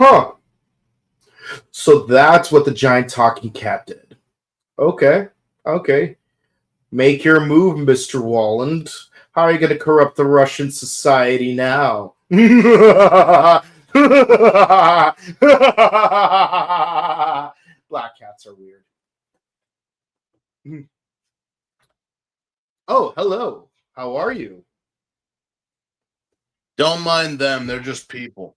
Huh. So that's what the giant talking cat did. Okay. Okay. Make your move, Mr. Walland. How are you going to corrupt the Russian society now? Black cats are weird. Oh, hello. How are you? Don't mind them. They're just people.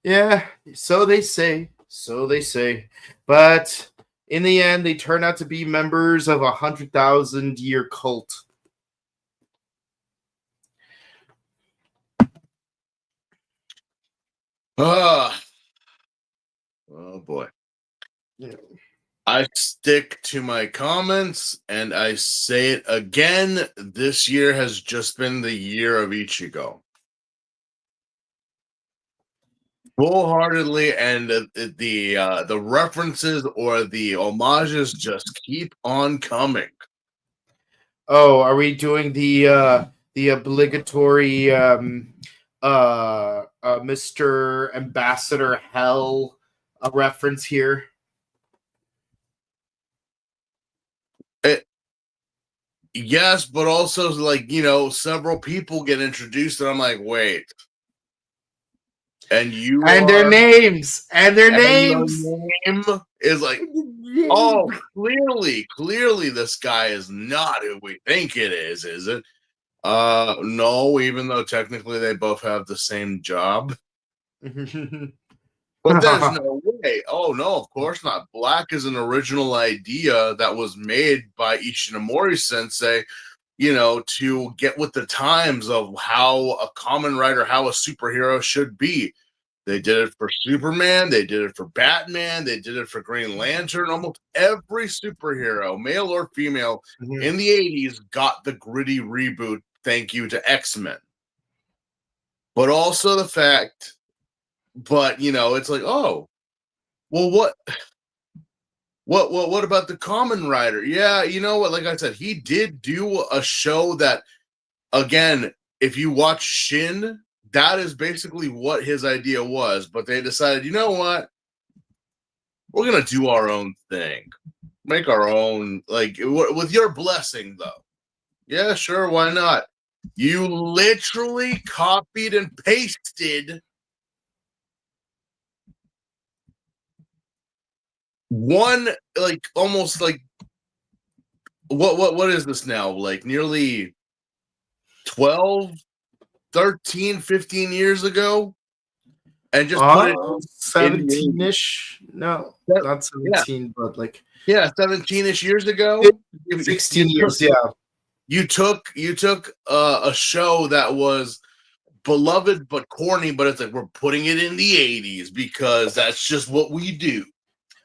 Yeah, so they say. So they say. But in the end, they turn out to be members of 100,000-year cult. Ah, oh boy. Yeah. I stick to my comments and I say it again. This year has just been the year of Ichigo. Wholeheartedly, and the references or the homages just keep on coming. Oh, are we doing the obligatory Mr. Ambassador Hell reference here? Yes, but also like several people get introduced, and I'm like, wait, and you And their are, names and their and names. your name is like, oh, clearly, this guy is not who we think it is it? No, even though technically they both have the same job. But there's no way. Oh, no, of course not. Black is an original idea that was made by Ishinomori sensei, to get with the times of how a Kamen Rider, how a superhero should be. They did it for Superman. They did it for Batman. They did it for Green Lantern. Almost every superhero, male or female, in the 80s got the gritty reboot. Thank you to X-Men. But also the fact, it's like, oh, well, what about the Kamen Rider? Yeah, you know what? Like I said, he did do a show that, again, if you watch Shin, that is basically what his idea was. But they decided, you know what? We're gonna do our own thing, make our own, like with your blessing, though. Yeah, sure, why not? You literally copied and pasted one, like almost like what is this now? Like nearly 12, 13, 15 years ago, and just put it 17-ish. No, not 17, but like 17-ish years ago. 16 years, yeah. You took a show that was beloved but corny, but it's like we're putting it in the 80s because that's just what we do.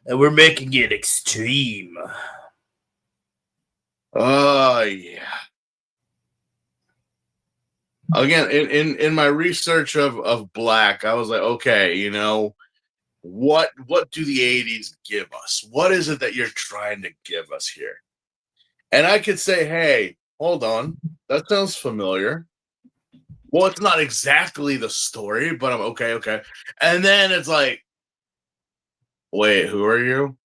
And we're making it extreme. Oh yeah. Again, in my research of Black, I was like, okay, what do the 80s give us? What is it that you're trying to give us here? And I could say, hey, hold on, that sounds familiar. Well, it's not exactly the story, but I'm okay. And then it's like, wait, who are you?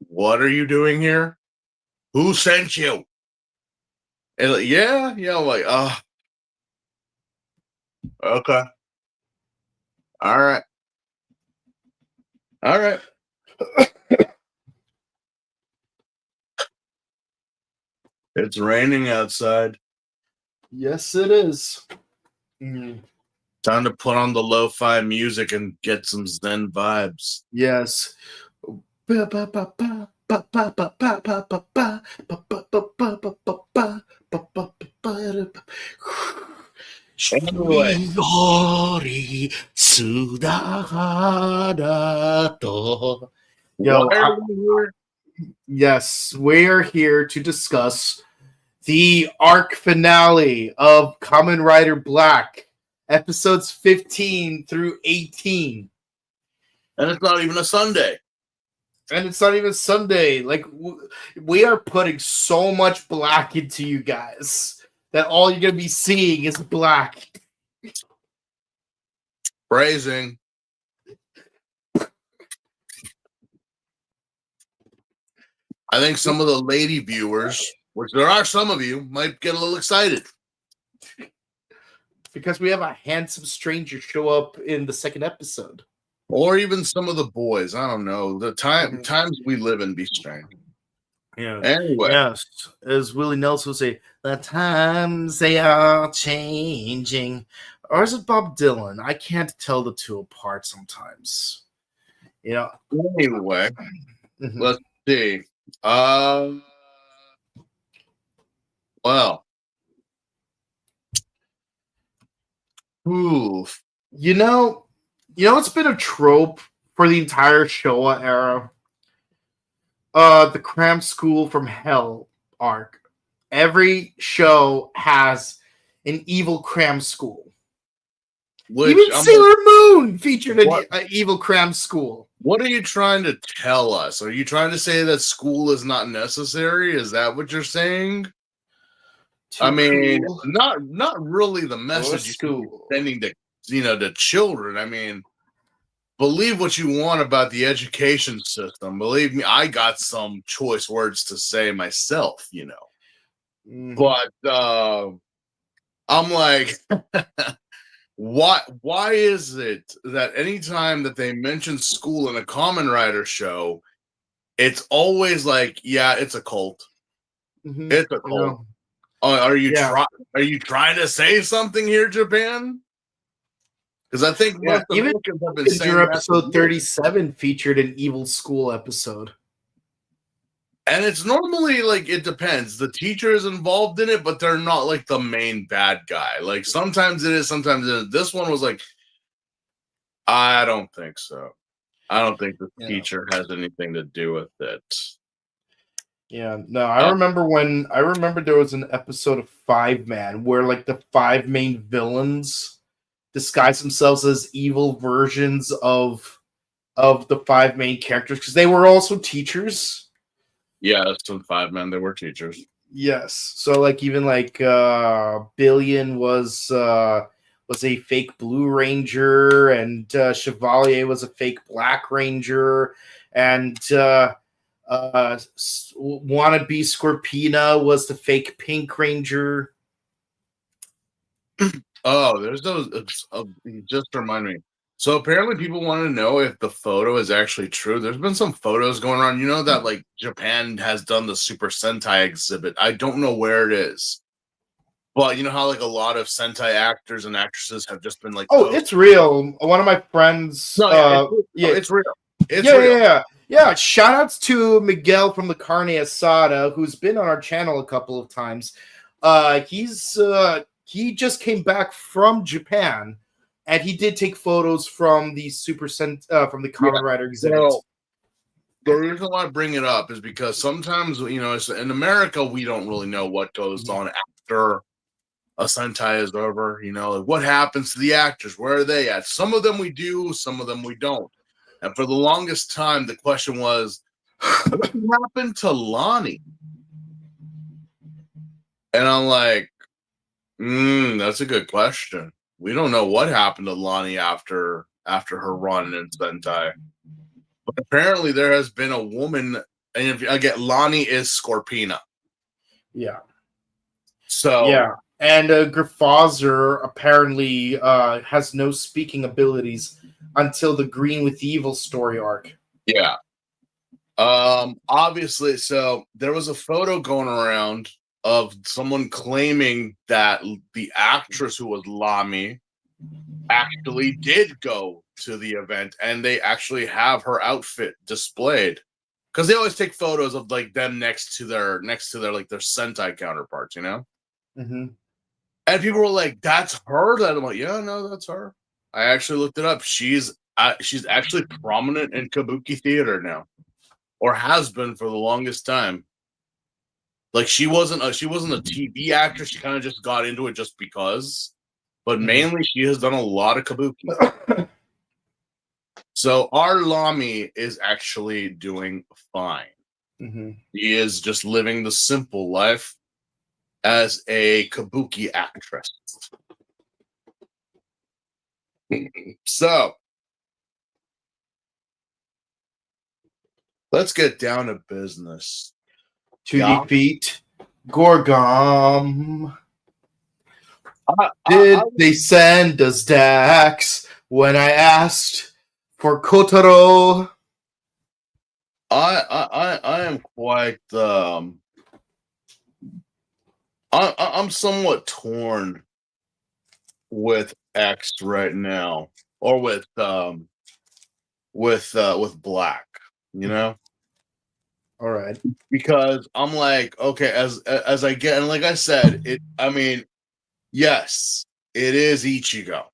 What are you doing here? Who sent you? And like, yeah, I'm like, okay. All right. It's raining outside. Yes, it is. Time to put on the lo-fi music and get some Zen vibes. Yes. Yes, we're here to discuss the arc finale of Kamen Rider Black, episodes 15 through 18. And it's not even a Sunday. Like, we are putting so much Black into you guys that all you're going to be seeing is Black. Phrasing. I think some of the lady viewers, which there are some of you, might get a little excited. Because we have a handsome stranger show up in the second episode. Or even some of the boys. I don't know. The times we live in be strange. Yeah. Anyway. Yes. As Willie Nelson would say, the times they are changing. Or is it Bob Dylan? I can't tell the two apart sometimes. Yeah. Anyway, let's see. Well. Oof. You know, it's been a trope for the entire Showa era. The Cram School from Hell arc. Every show has an evil cram school. Even Sailor Moon featured an evil cram school. What are you trying to tell us? Are you trying to say that school is not necessary? Is that what you're saying? I mean, not really the message you're sending to to children. I mean, believe what you want about the education system. Believe me, I got some choice words to say myself, But I'm like, why is it that anytime that they mention school in a Kamen Rider show, it's always like, yeah, it's a cult. Mm-hmm. It's a cult. Are you trying to say something here, Japan? Because I think most Americans have been saying your episode 37 featured an evil school episode. And it's normally like, it depends. The teacher is involved in it, but they're not like the main bad guy. Like sometimes it is, sometimes it is. This one was like, I don't think so. I don't think the teacher has anything to do with it. Yeah, no, I remember there was an episode of 5-Man where like the 5 main villains disguise themselves as evil versions of the 5 main characters because they were also teachers. Yeah, that's some 5-Men. They were teachers. Yes, so like even like Billion was a fake Blue Ranger, and Chevalier was a fake Black Ranger, and wannabe Scorpina was the fake Pink Ranger. Oh, there's those. Just remind me. So apparently, people want to know if the photo is actually true. There's been some photos going on. You know that like Japan has done the Super Sentai exhibit. I don't know where it is, but you know how like a lot of Sentai actors and actresses have just been like, "Oh, it's real." One of my friends. It's real. It's real. Yeah, shout outs to Miguel from the Carne Asada, who's been on our channel a couple of times. He just came back from Japan, and he did take photos from the from the Kamen Rider exhibit. So, the reason why I bring it up is because sometimes, in America, we don't really know what goes on after a Sentai is over. Like what happens to the actors? Where are they at? Some of them we do, some of them we don't. And for the longest time, the question was, what happened to Lonnie? And I'm like, that's a good question. We don't know what happened to Lonnie after her run in Sentai. But apparently there has been a woman, and if I get Lonnie is Scorpina. Yeah. So yeah. And Griffazer apparently has no speaking abilities until the Green with Evil story arc. Yeah. Obviously, so there was a photo going around of someone claiming that the actress who was Lami actually did go to the event, and they actually have her outfit displayed because they always take photos of like them next to their like their Sentai counterparts, Mm-hmm. And people were like, "That's her." That I'm like, "Yeah, no, that's her." I actually looked it up. She's actually prominent in Kabuki theater now, or has been for the longest time. Like she wasn't a TV actress. She kind of just got into it just because, but mainly she has done a lot of Kabuki. So our Lami is actually doing fine. Mm-hmm. He is just living the simple life as a Kabuki actress. So let's get down to business. To Yeah. defeat Gorgom. I, Did they send us Dax when I asked for Kotaro? I am quite I'm somewhat torn with X right now, or with Black, you know, All right. because I'm like, okay, as I get, and like I said, I mean, yes, it is Ichigo,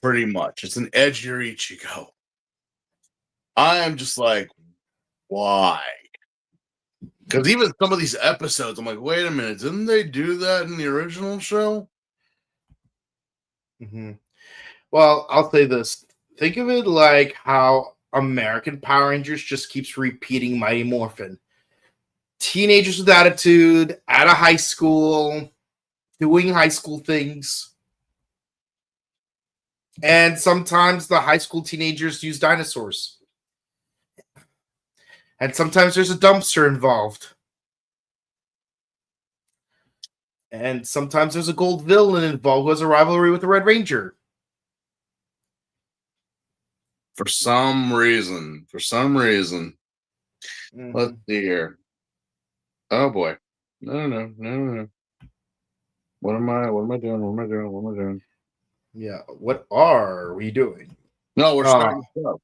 pretty much. It's an edgier Ichigo. I am just like, why? Because even some of these episodes, I'm like, wait a minute, didn't they do that in the original show? Mm-hmm. Well, I'll say this. Think of it like how American Power Rangers just keeps repeating Mighty Morphin. Teenagers with attitude, out of high school, doing high school things. And sometimes the high school teenagers use dinosaurs. And sometimes there's a dumpster involved. And sometimes there's a gold villain involved who has a rivalry with the Red Ranger. For some reason. Mm-hmm. Let's see here. Oh boy. No. What am I doing? Yeah. What are we doing? No, we're starting the show.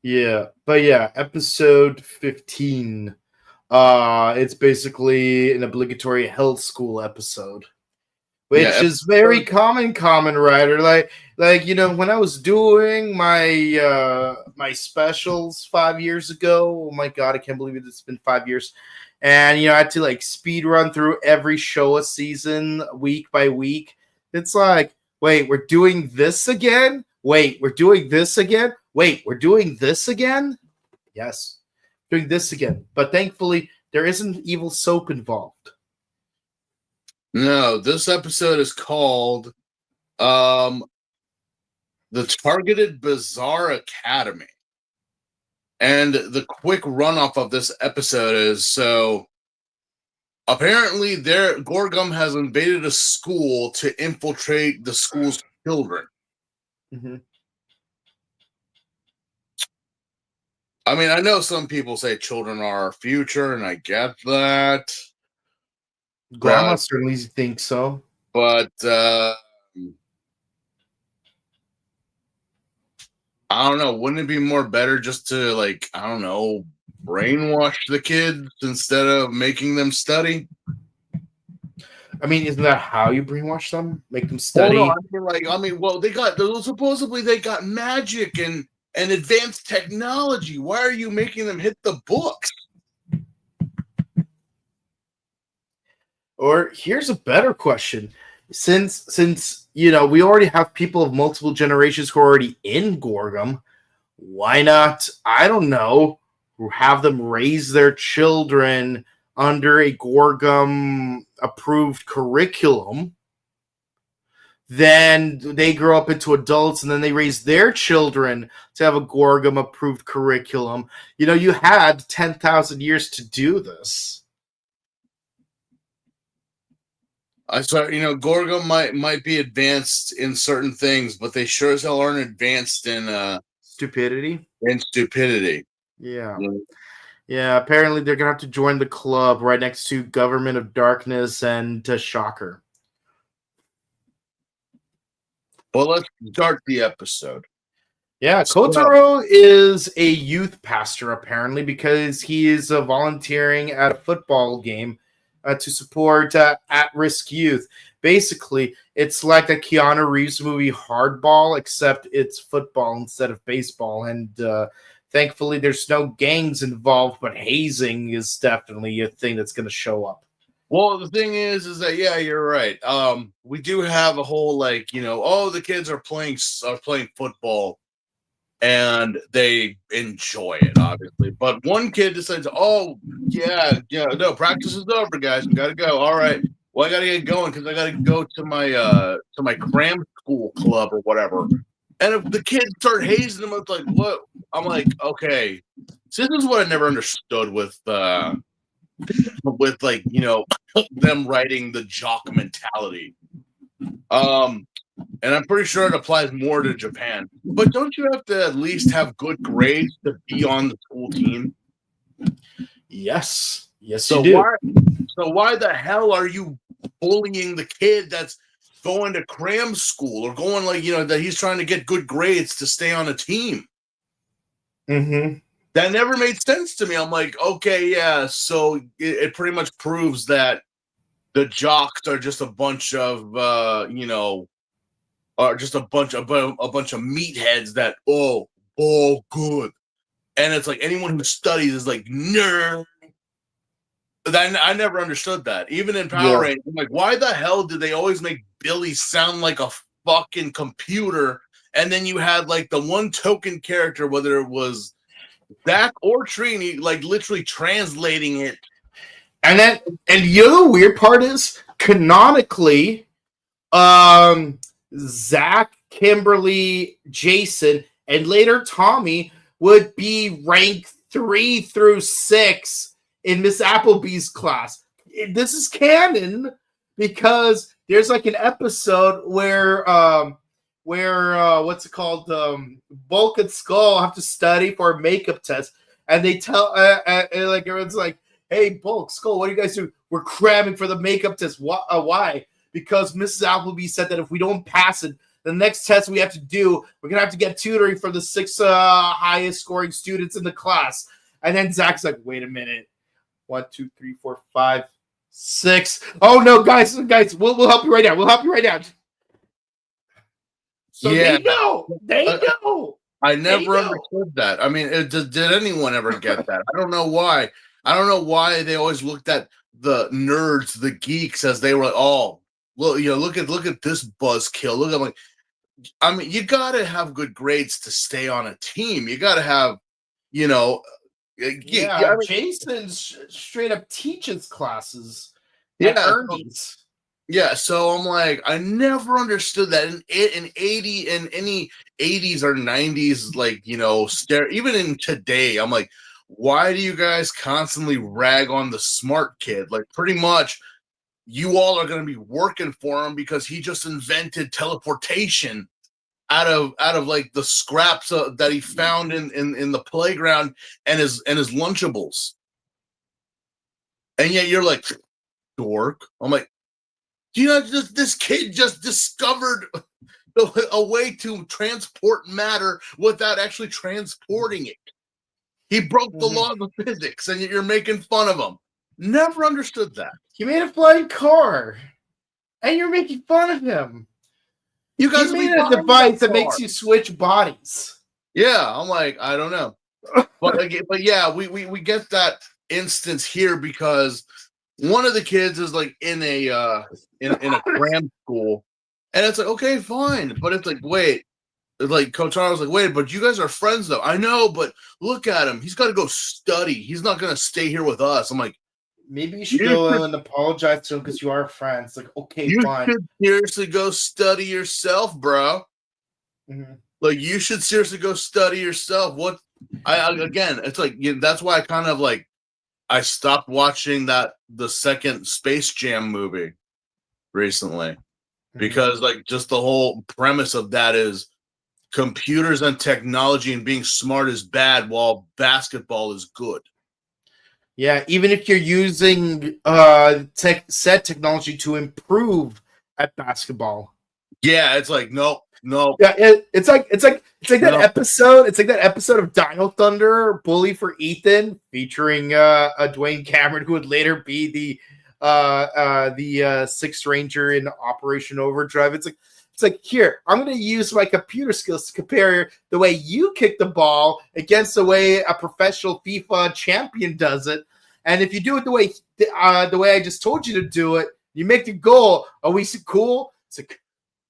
Yeah. But yeah, episode 15. It's basically an obligatory health school episode. Which is very common, Kamen Rider. Like when I was doing my my specials 5 years ago. Oh my god, I can't believe it's been 5 years. And I had to like speed run through every Showa season week by week. It's like, wait, we're doing this again? Wait, we're doing this again? Wait, we're doing this again? Yes, doing this again. But thankfully, there isn't evil soap involved. No, this episode is called The Targeted Bizarre Academy. And the quick run-off of this episode is, so apparently Gorgum has invaded a school to infiltrate the school's children. Mm-hmm. I mean, I know some people say children are our future, and I get that. Grandma certainly thinks so. But I don't know. Wouldn't it be more better just to, like, I don't know, brainwash the kids instead of making them study? I mean, isn't that how you brainwash them? Make them study? Well, no, well, supposedly they got magic and advanced technology. Why are you making them hit the books? Or here's a better question. Since we already have people of multiple generations who are already in Gorgum, why not, I don't know, have them raise their children under a Gorgum approved curriculum? Then they grow up into adults and then they raise their children to have a Gorgum approved curriculum. You had 10,000 years to do this. I saw, Gorgum might be advanced in certain things, but they sure as hell aren't advanced in stupidity. Yeah. Yeah, apparently they're gonna have to join the club right next to Government of Darkness and Shocker. Well, let's start the episode. Yeah, Kotaro is a youth pastor, apparently, because he is volunteering at a football game to support at-risk youth. Basically, it's like a Keanu Reeves movie Hardball, except it's football instead of baseball. And thankfully, there's no gangs involved, but hazing is definitely a thing that's going to show up. Well, the thing is that, yeah, you're right. We do have a whole, like, the kids are playing football and they enjoy it, obviously. But one kid decides, no, practice is over, guys. We got to go. All right. Well, I gotta get going because I gotta go to my cram school club or whatever. And if the kids start hazing them, it's like, what? I'm like, okay. So this is what I never understood with like, them writing the jock mentality. And I'm pretty sure it applies more to Japan. But don't you have to at least have good grades to be on the school team? Yes, So you do. why the hell are you bullying the kid that's going to cram school or going that he's trying to get good grades to stay on a team? Mm-hmm. That never made sense to me. I'm like, okay, yeah. So it pretty much proves that the jocks are just a bunch of are just a bunch of meatheads that good. And it's like anyone who studies is like nerd. I never understood that. Even in Power Rangers, I'm like, why the hell did they always make Billy sound like a fucking computer? And then you had like the one token character, whether it was Zach or Trini, like literally translating it. And the weird part is canonically, Zach, Kimberly, Jason, and later Tommy would be ranked 3 through 6 in Miss Appleby's class. This is canon because there's like an episode where what's it called? Bulk and Skull have to study for a makeup test, and they tell like everyone's like, "Hey, Bulk, Skull, what do you guys do? We're cramming for the makeup test. Why? Because Mrs. Appleby said that if we don't pass it, the next test we have to do, we're gonna have to get tutoring for the 6 highest scoring students in the class." And then Zach's like, "Wait a minute, 1, 2, 3, 4, 5, 6. Oh no, guys, we'll help you right now. We'll help you right now." So yeah. They know. They know. I never understood that. I mean, did anyone ever get that? I don't know why. I don't know why they always looked at the nerds, the geeks, as they were like, "Oh, well, look at this buzzkill." Look, I'm like, I mean, you got to have good grades to stay on a team. You got to have, I mean, Jason straight up teaches classes. Ernie's. Yeah, so I'm like, I never understood that in any 80s or 90s, like, even in today, I'm like, why do you guys constantly rag on the smart kid? Like, pretty much, you all are going to be working for him because he just invented teleportation out of like the scraps that he found in the playground and his Lunchables. And yet you're like, dork. I'm like, this kid just discovered a way to transport matter without actually transporting it. He broke the law of physics, and you're making fun of him. Never understood that. He made a flying car, and you're making fun of him. You guys made a device that makes you switch bodies. Yeah, I'm like, I don't know, but yeah, we get that instance here because one of the kids is like in a cram school, and it's like, okay, fine, but it's like, wait, like Coach Arnold's like, wait, but you guys are friends though. I know, but look at him. He's got to go study. He's not going to stay here with us. I'm like, maybe you should go and apologize to him because you are friends. Like, okay, fine. You should seriously go study yourself, bro. Mm-hmm. Like, you should seriously go study yourself. What? Again, it's like, that's why I kind of like, I stopped watching the second Space Jam movie recently because like just the whole premise of that is computers and technology and being smart is bad while basketball is good. Yeah, even if you're using set technology to improve at basketball. Yeah, it's like no. Yeah, it's like that episode. It's like that episode of Dino Thunder, Bully for Ethan, featuring Dwayne Cameron, who would later be the Sixth Ranger in Operation Overdrive. It's like here, I'm going to use my computer skills to compare the way you kick the ball against the way a professional FIFA champion does it. And if you do it the way I just told you to do it, you make the goal. Are we cool? It's like,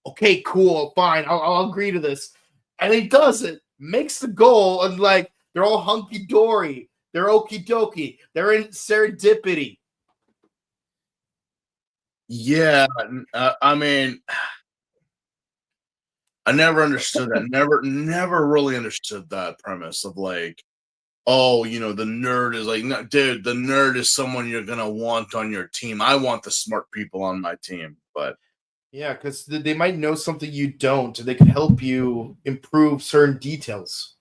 okay, cool, fine. I'll agree to this. And he does it, makes the goal, and like they're all hunky dory. They're okie dokie. They're in serendipity. Yeah, I mean, I never understood that. Never really understood that premise of like, oh, the nerd is like, no, dude, the nerd is someone you're gonna want on your team. I want the smart people on my team, but Yeah, because they might know something you don't, and they can help you improve certain details.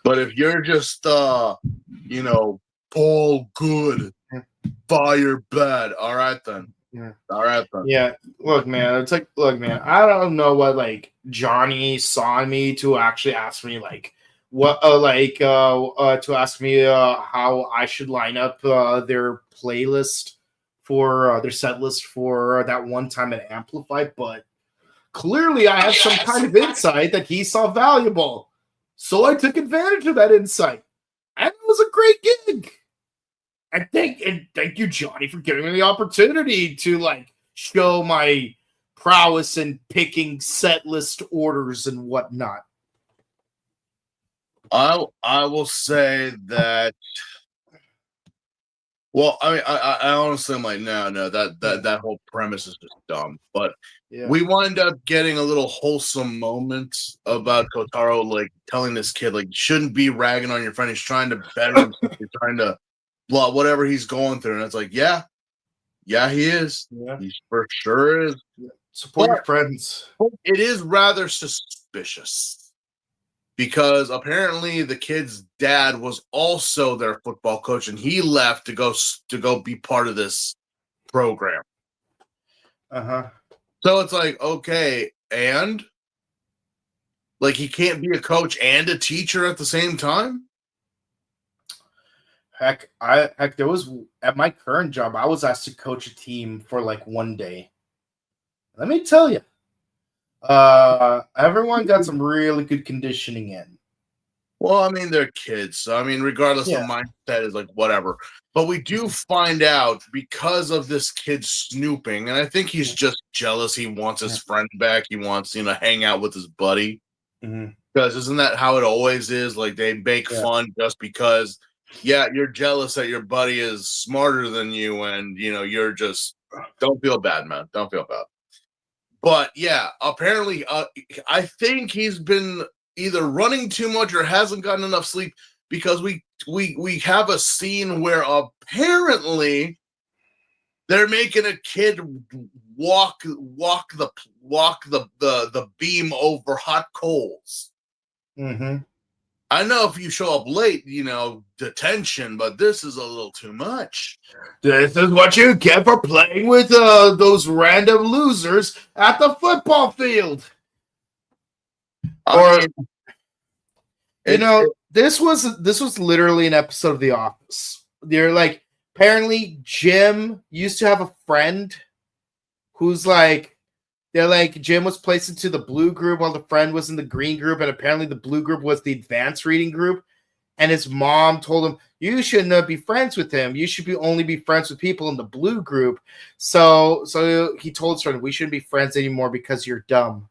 if you're just you know, Paul good, fire bad, all right then. Yeah. All right then. Yeah, look, man. It's like, look, man. I don't know what like Johnny saw in me to actually ask me like what, to ask me how I should line up their playlist for their set list for that one time at Amplify. But clearly, I had some kind of insight that he saw valuable, so I took advantage of that insight, and it was a great gig. And thank you, Johnny, for giving me the opportunity to like show my prowess in picking set list orders and whatnot. I will say that. Well, I mean, I honestly am like, no, that whole premise is just dumb. But Yeah. we wind up getting a little wholesome moment about Kotaro, like telling this kid, like, you shouldn't be ragging on your friend. He's trying to better himself. You're trying to blah whatever he's going through, and it's like, yeah, he is. Yeah. He for sure is. Support But your friends. it is rather suspicious because apparently the kid's dad was also their football coach, and he left to go be part of this program. Uh-huh. So it's like, okay, and like he can't be a coach and a teacher at the same time. Heck, there was at my current job, I was asked to coach a team for like one day. Let me tell you, everyone got some really good conditioning in. Well, I mean, they're kids. So, I mean, regardless, the Yeah. mindset is like whatever. But we do find out because of this kid snooping, and I think he's just jealous. He wants his friend back. He wants, hang out with his buddy. Mm-hmm. Because isn't that how it always is? Like they make Yeah. fun just because, yeah, you're jealous that your buddy is smarter than you, and you're just don't feel bad, man. Don't feel bad. But yeah, apparently, I think he's been either running too much or hasn't gotten enough sleep because we have a scene where apparently they're making a kid walk the beam over hot coals. Mm-hmm. I know if you show up late, detention, but this is a little too much. This is what you get for playing with those random losers at the football field. I mean, This was literally an episode of The Office. They're like, apparently Jim used to have a friend who's like, they're like, Jim was placed into the blue group while the friend was in the green group, and apparently the blue group was the advanced reading group. And his mom told him, you shouldn't be friends with him. You should only be friends with people in the blue group. So he told his friend, we shouldn't be friends anymore because you're dumb.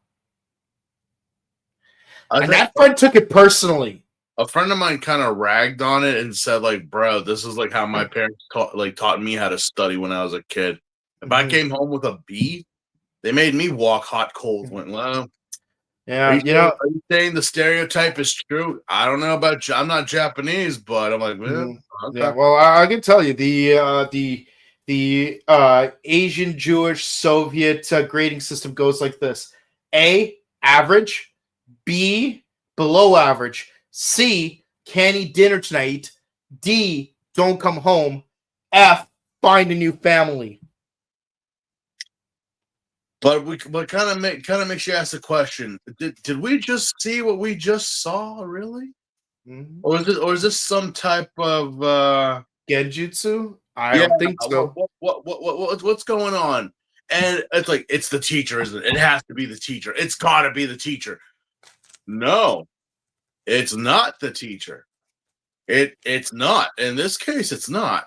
And that friend took it personally. A friend of mine kind of ragged on it and said, like, bro, this is like how my parents taught me how to study when I was a kid. If I came home with a B, they made me walk hot coals. Went, well, yeah, are you saying the stereotype is true? I don't know about I'm not Japanese, but I'm like, well, okay. Yeah. Well, I can tell you the Asian Jewish Soviet grading system goes like this: A, average; B, below average; C, can't eat dinner tonight; D, don't come home; F, find a new family. But kind of makes you ask the question: Did we just see what we just saw? Really? Mm-hmm. Or is this some type of Genjutsu? I don't think so. What's going on? And it's like it's the teacher, isn't it? It has to be the teacher. It's got to be the teacher. No, it's not the teacher. It's not. In this case, it's not.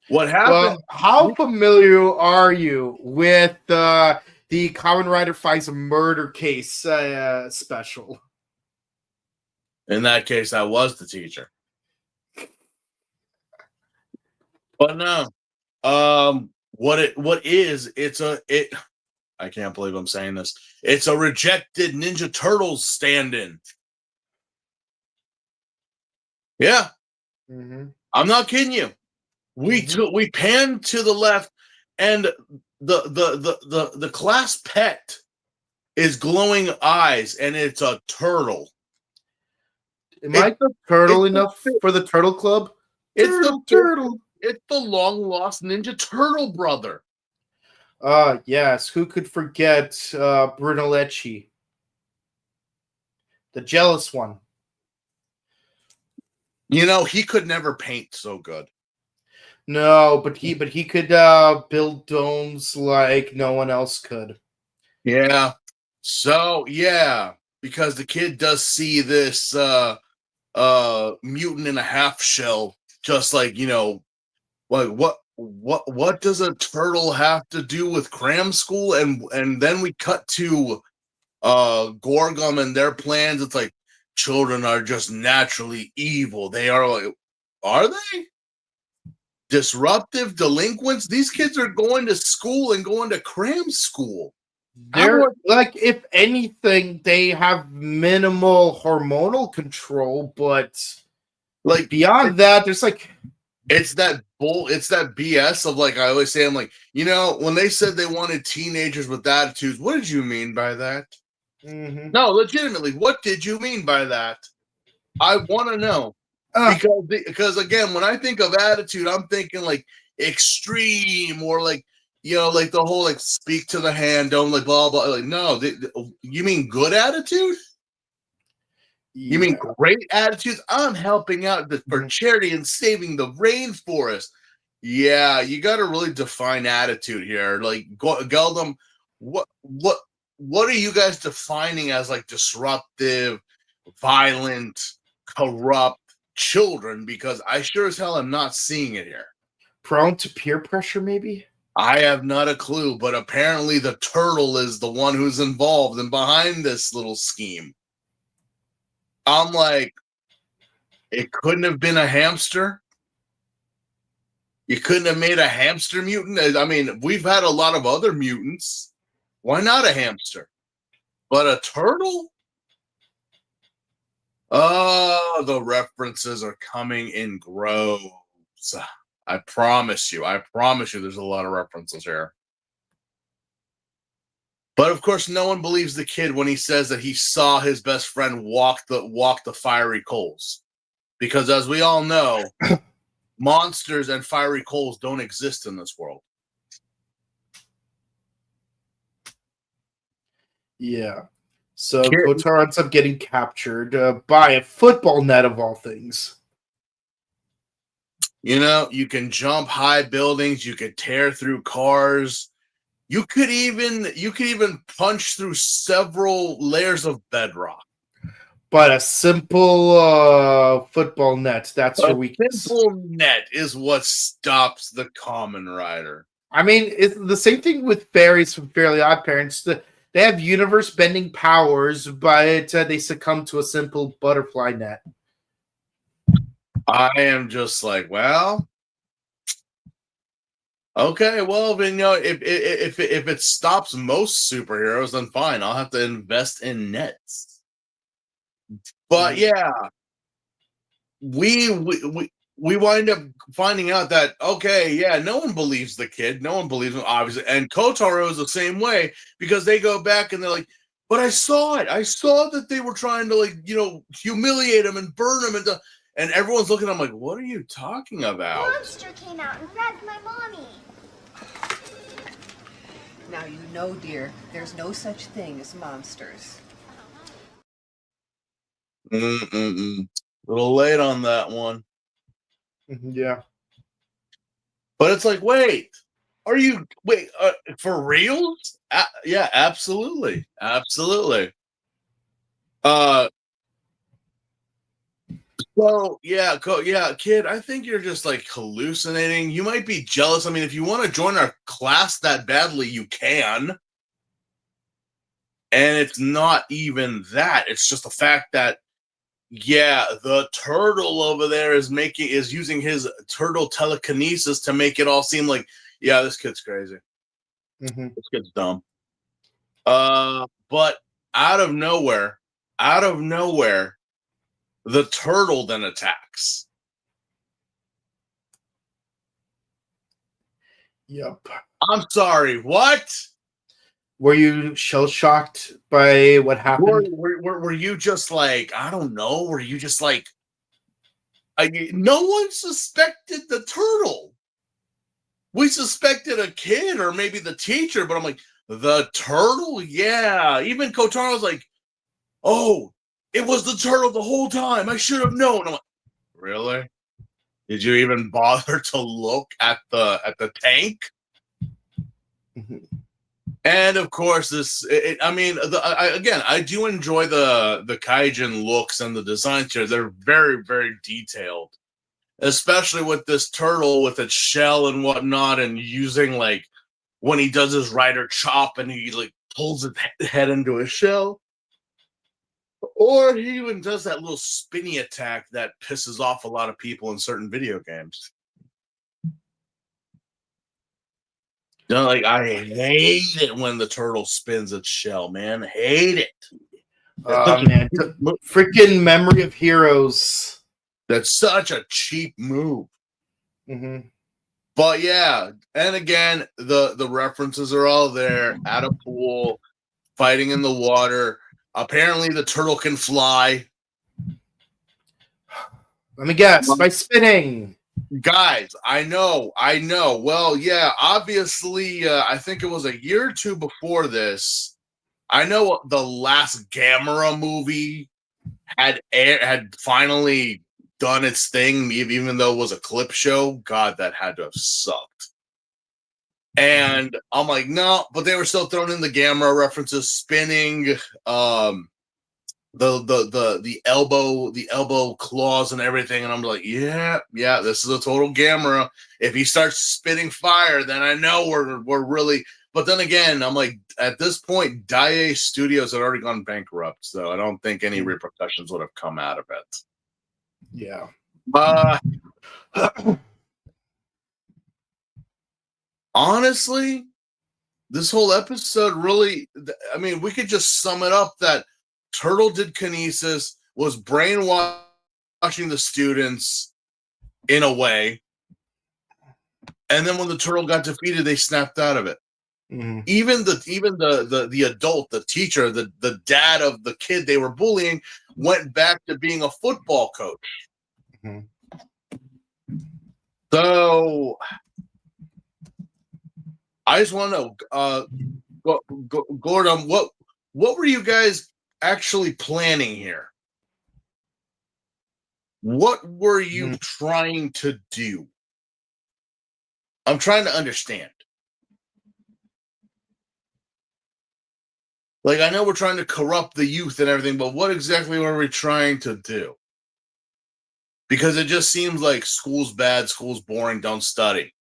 What happened? Well, how familiar are you with the Kamen Rider finds a murder case special? In that case, I was the teacher. But no. I can't believe I'm saying this. It's a rejected Ninja Turtles stand-in. Yeah, I'm not kidding you. We panned to the left, and the class pet is glowing eyes, and it's a turtle. Am I turtle enough for the Turtle Club? Turtle. It's the long lost Ninja Turtle brother. Yes. Who could forget Brunelleschi? The jealous one. You know, he could never paint so good. No, but he could build domes like no one else could. Yeah. So yeah, because the kid does see this mutant in a half shell, just like, you know, like what does a turtle have to do with cram school? And then we cut to Gorgum and their plans. It's like children are just naturally evil. They are they? Disruptive delinquents? These kids are going to school and going to cram school. They're like, if anything, they have minimal hormonal control, but like beyond that, there's like it's that BS of, like I always say, I'm like, you know, when they said they wanted teenagers with attitudes, what did you mean by that? No, legitimately, what did you mean by that? I want to know. Because again, when I think of attitude, I'm thinking like extreme, or like, you know, like the whole like speak to the hand, don't like blah blah. Like, no, you mean good attitude? You mean great attitudes? I'm helping out for charity and saving the rainforest. Yeah, you got to really define attitude here. Like, Geldum, what are you guys defining as like disruptive, violent, corrupt children? Because I sure as hell am not seeing it here. Prone to peer pressure, maybe? I have not a clue, but apparently the turtle is the one who's involved and behind this little scheme. I'm like, it couldn't have been a hamster. You couldn't have made a hamster mutant. I mean, we've had a lot of other mutants. Why not a hamster? But a turtle? Oh, the references are coming in groves. I promise you there's a lot of references here. But of course, no one believes the kid when he says that he saw his best friend walk the fiery coals. Because as we all know, monsters and fiery coals don't exist in this world. Yeah. So Kotar ends up getting captured by a football net of all things. You know, you can jump high buildings, you could tear through cars. You could even punch through several layers of bedrock. But a simple football net, that's your weakness. A simple net is what stops the Kamen Rider. I mean, it's the same thing with fairies from Fairly Odd Parents. They have universe-bending powers, but they succumb to a simple butterfly net. I am just like, well, okay, well, then, you know, if it stops most superheroes, then fine. I'll have to invest in nets. But yeah, we wind up finding out that, okay, yeah, no one believes the kid. No one believes him, obviously. And Kotaro is the same way, because they go back and they're like, but I saw it. I saw that they were trying to, like, you know, humiliate him and burn him. And everyone's looking at him like, what are you talking about? A monster came out and grabbed my mommy. Now you know, dear, there's no such thing as monsters. A little late on that one. Yeah. But it's like, wait, for real? Yeah, absolutely. Absolutely. So yeah, kid, I think you're just like hallucinating. You might be jealous. I mean, if you want to join our class that badly, you can. And it's not even that. It's just the fact that, yeah, the turtle over there is using his turtle telekinesis to make it all seem like, Yeah, this kid's crazy. Mm-hmm. This kid's dumb. But out of nowhere, the turtle then attacks. Yep. I'm sorry, what? Were you shell shocked by what happened? Were you just like, I don't know, were you just like, no one suspected the turtle. We suspected a kid or maybe the teacher, but I'm like, the turtle? Yeah. Even Kotaro was like, oh, it was the turtle the whole time. I should have known. I'm like, really? Did you even bother to look at the tank? Mm-hmm. And of course, I do enjoy the kaijin looks and the designs here. They're very, very detailed, especially with this turtle with its shell and whatnot, and using like when he does his rider chop and he like pulls his head into his shell, or he even does that little spinny attack that pisses off a lot of people in certain video games. You know, like I hate it when the turtle spins its shell, man. Hate it. Oh man, freaking Memory of Heroes. That's such a cheap move. Mm-hmm. But yeah, and again, the references are all there. At a pool, fighting in the water. Apparently, the turtle can fly. Let me guess, by spinning. Guys, I know. Well, yeah, obviously, I think it was a year or two before this. I know the last Gamera movie had finally done its thing, even though it was a clip show. God, that had to have sucked. And I'm like, no, but they were still throwing in the Gamera references, spinning, the elbow claws and everything, and I'm like, yeah, this is a total Gamera. If he starts spitting fire, then I know we're really. But then again, I'm like, at this point, Daiei Studios had already gone bankrupt, so I don't think any repercussions would have come out of it. Yeah. Honestly, this whole episode really, I mean, we could just sum it up that Turtle did kinesis, was brainwashing the students in a way, and then when the turtle got defeated, they snapped out of it. Mm-hmm. Even the adult, the teacher, the dad of the kid they were bullying, went back to being a football coach. Mm-hmm. So I just want to know, Gordon, what were you guys actually planning here? What were you trying to do? I'm trying to understand. Like, I know we're trying to corrupt the youth and everything, but what exactly were we trying to do? Because it just seems like school's bad, school's boring, don't study.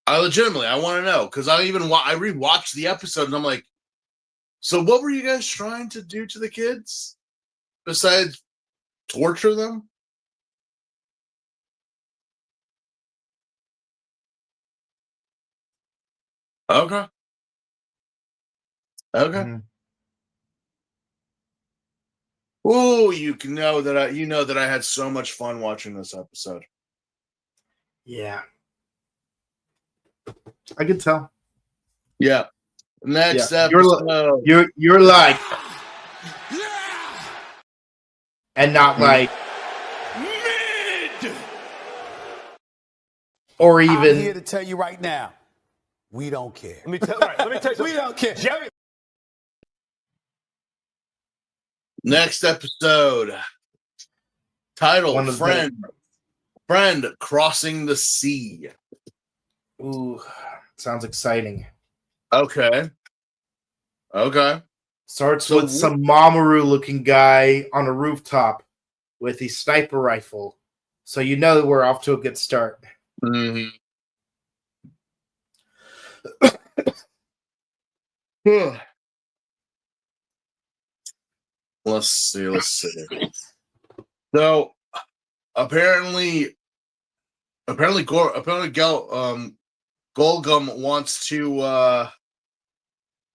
I want to know, because I rewatched the episode and I'm like, so what were you guys trying to do to the kids besides torture them? Okay. Mm-hmm. Oh, you know that I had so much fun watching this episode. Yeah. I can tell. Yeah. Next episode. You're like, and not like mid, or even. I'm here to tell you right now, we don't care. Let me tell you, we don't care. Jerry. Next episode, title Friend Crossing the Sea. Ooh, sounds exciting. Okay. Starts with some Mamoru-looking guy on a rooftop with a sniper rifle. So you know we're off to a good start. Mm-hmm. Let's see. So apparently, Golgum wants to,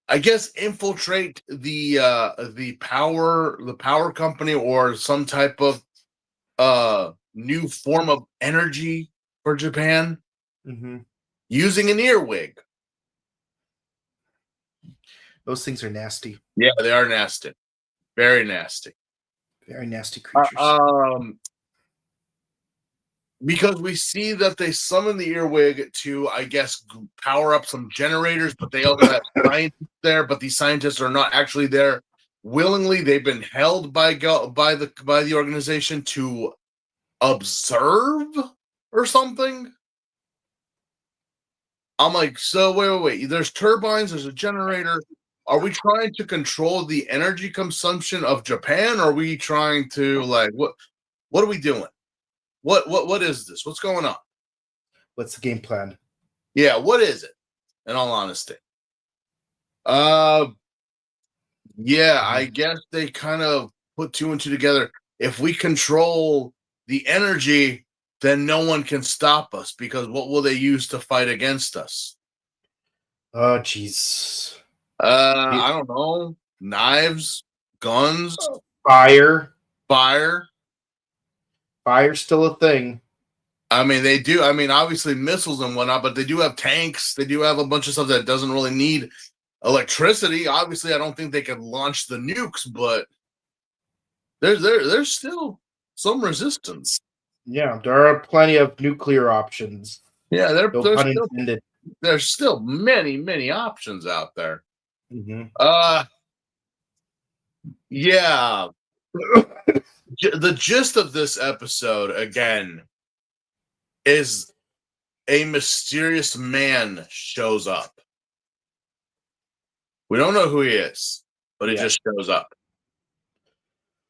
I guess, infiltrate the power company or some type of new form of energy for Japan Mm-hmm. using an earwig. Those things are nasty. Yeah, they are nasty, very nasty. Very nasty creatures. Because we see that they summon the earwig to, I guess, power up some generators, but they also have scientists there. But these scientists are not actually there willingly. They've been held by the organization to observe or something. I'm like, so wait. There's turbines. There's a generator. Are we trying to control the energy consumption of Japan? Or are we trying to what are we doing? What is this? What's going on? What's the game plan? Yeah, what is it? In all honesty. Yeah, I guess they kind of put two and two together. If we control the energy, then no one can stop us because what will they use to fight against us? Oh, jeez. I don't know. Knives, guns, Fire. fire. Fire's still a thing. I mean, they do. I mean, obviously missiles and whatnot, but they do have tanks. They do have a bunch of stuff that doesn't really need electricity. Obviously, I don't think they could launch the nukes, but there's still some resistance. Yeah, there are plenty of nuclear options. Yeah, No pun intended. there's still many options out there. Mm-hmm. Yeah. The gist of this episode again is a mysterious man shows up. We don't know who he is, but he just shows up.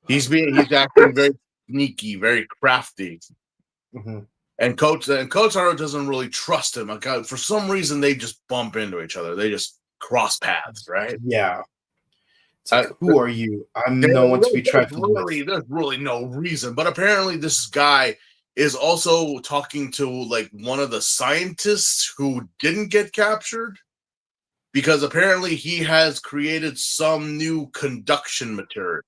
He's acting very sneaky, very crafty. Mm-hmm. And Kotaro doesn't really trust him. For some reason, they just bump into each other. They just cross paths, right? Yeah. It's like, who are you? I'm no one to be trifled with. There's really no reason. But apparently this guy is also talking to like one of the scientists who didn't get captured. Because apparently he has created some new conduction material.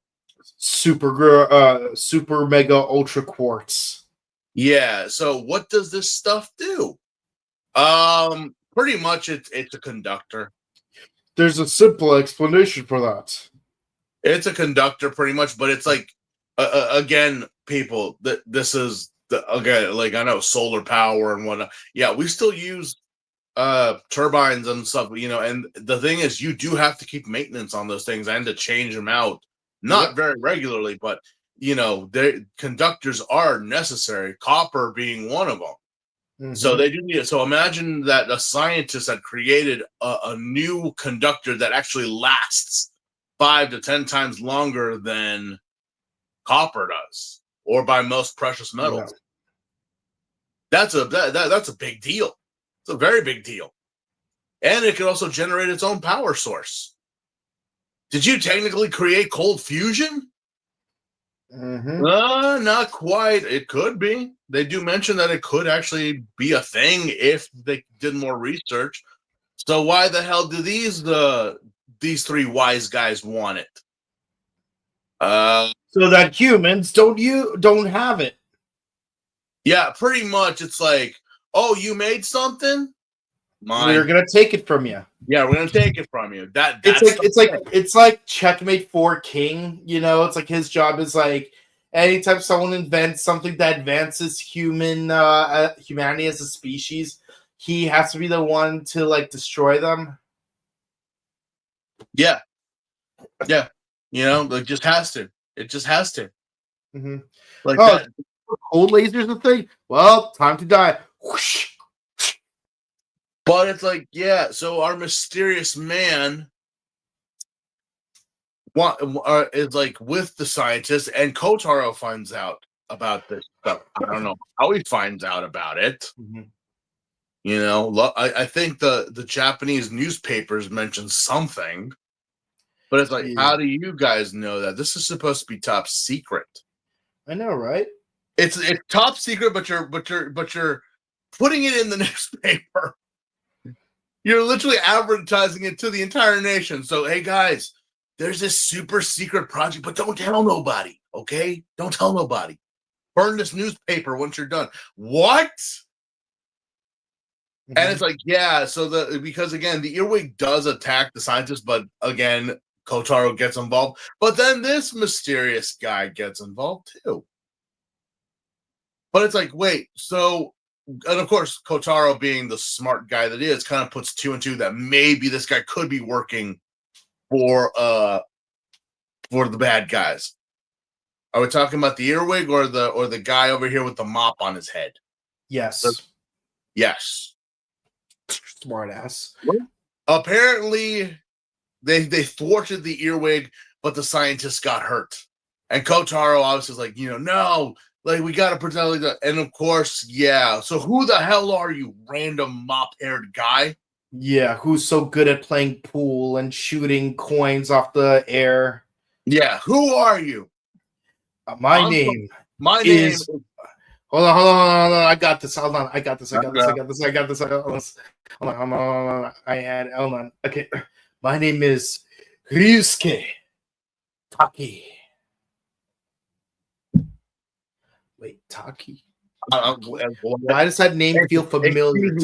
Super mega ultra quartz. Yeah, so what does this stuff do? Pretty much it's a conductor. There's a simple explanation for that. It's a conductor pretty much, but it's like again, people, that this is like I know solar power and whatnot. Yeah, we still use turbines and stuff, and the thing is you do have to keep maintenance on those things and to change them out, not very regularly, but their conductors are necessary, copper being one of them. Mm-hmm. So they do need it. So imagine that a scientist had created a new conductor that actually lasts 5 to 10 times longer than copper does, or by most precious metals. That's a big deal. It's a very big deal. And it could also generate its own power source. Did you technically create cold fusion? Mm-hmm. Not quite. It could be. They do mention that it could actually be a thing if they did more research. So why the hell do these three wise guys want it? So that humans don't have it. Yeah, pretty much. It's like, oh, you made something? We're gonna take it from you. Yeah, we're gonna take it from you. It's like checkmate for king. It's like his job is like anytime someone invents something that advances humanity as a species, he has to be the one to like destroy them. Yeah. It just has to. It just has to. Mm-hmm. Like that. Cold laser's the thing. Well, time to die. Whoosh. But it's like, yeah, so our mysterious man is like with the scientist, and Kotaro finds out about this stuff. I don't know how he finds out about it. Mm-hmm. I think the Japanese newspapers mention something, but it's like, how do you guys know that? This is supposed to be top secret. I know, right? It's top secret, but you're putting it in the newspaper. You're literally advertising it to the entire nation. So, hey guys, there's this super secret project, but don't tell nobody, okay? Don't tell nobody. Burn this newspaper once you're done. What? And it's like, yeah, so because again, the earwig does attack the scientist, but again, Kotaro gets involved. But then this mysterious guy gets involved too. But it's like, wait, so, and of course, Kotaro being the smart guy that he is, kind of puts two and two that maybe this guy could be working for the bad guys. Are we talking about the earwig or the guy over here with the mop on his head? Yes. Yes. Smart ass. Apparently, they thwarted the earwig, but the scientist got hurt. And Kotaro obviously is like, no, like we gotta pretend like that. And of course, yeah. So who the hell are you, random mop-haired guy? Yeah, who's so good at playing pool and shooting coins off the air? Yeah, who are you? My name is. Hold on. I got this. Hold on. I got this. Hold on. Okay. My name is Ryusuke Taki. Wait, Taki? Why does that name feel familiar?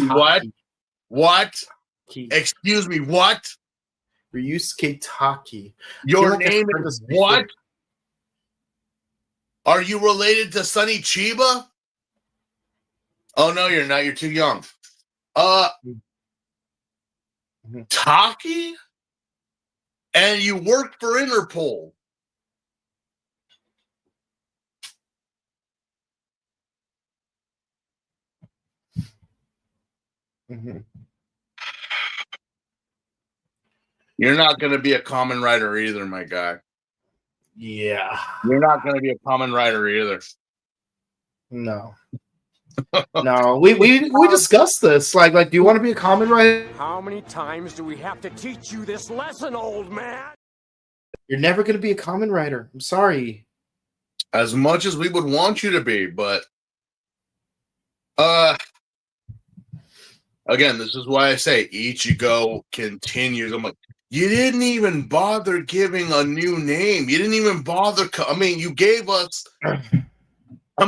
What? Excuse me, what? Ryusuke Taki. Your name is what? Are you related to Sonny Chiba? Oh, no, you're not. You're too young. Taki? And you work for Interpol. Mm-hmm. You're not going to be a Kamen Rider either, my guy. Yeah. You're not going to be a Kamen Rider either. No. No, we discussed this. Like, do you want to be a Kamen Rider? How many times do we have to teach you this lesson, old man? You're never going to be a Kamen Rider. I'm sorry. As much as we would want you to be, but again, this is why I say Ichigo continues. I'm like, you didn't even bother giving a new name. You didn't even bother. You gave us.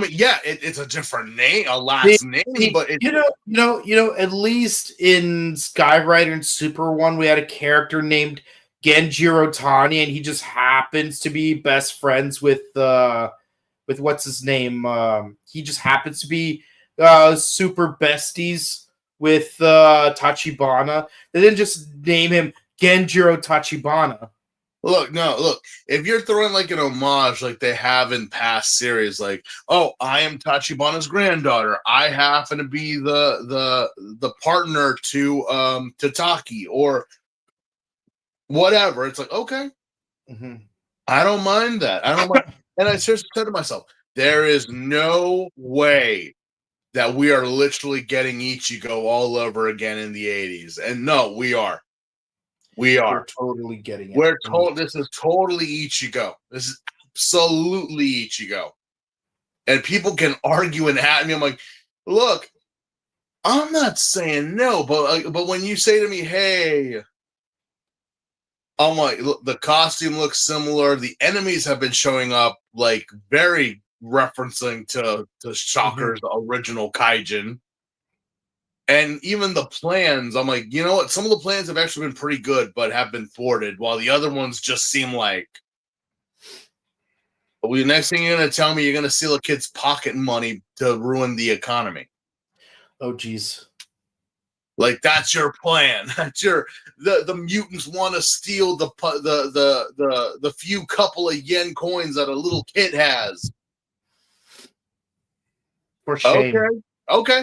Yeah, it's a different name, a last name, but at least in Sky Rider and Super One, we had a character named Genjiro Tani, and he just happens to be best friends with what's his name? He just happens to be super besties with Tachibana. They didn't just name him Genjiro Tachibana. Look, if you're throwing like an homage like they have in past series, like, oh, I am Tachibana's granddaughter. I happen to be the partner to Taki or whatever. It's like, okay. Mm-hmm. I don't mind that. I don't mind. And I seriously said to myself, there is no way that we are literally getting Ichigo all over again in the 80s. And no, we are. We're totally getting it. This is totally Ichigo. This is absolutely Ichigo. And people can argue and at me. I'm like, look, I'm not saying no, but when you say to me, hey, I'm like, look, the costume looks similar. The enemies have been showing up like very referencing to Shocker's original Kaijin. And even the plans, I'm like, you know what? Some of the plans have actually been pretty good, but have been thwarted, while the other ones just seem like. The next thing you're going to tell me, you're going to steal a kid's pocket money to ruin the economy. Oh, geez. Like, that's your plan. That's the mutants want to steal the few couple of yen coins that a little kid has. For shame. Okay.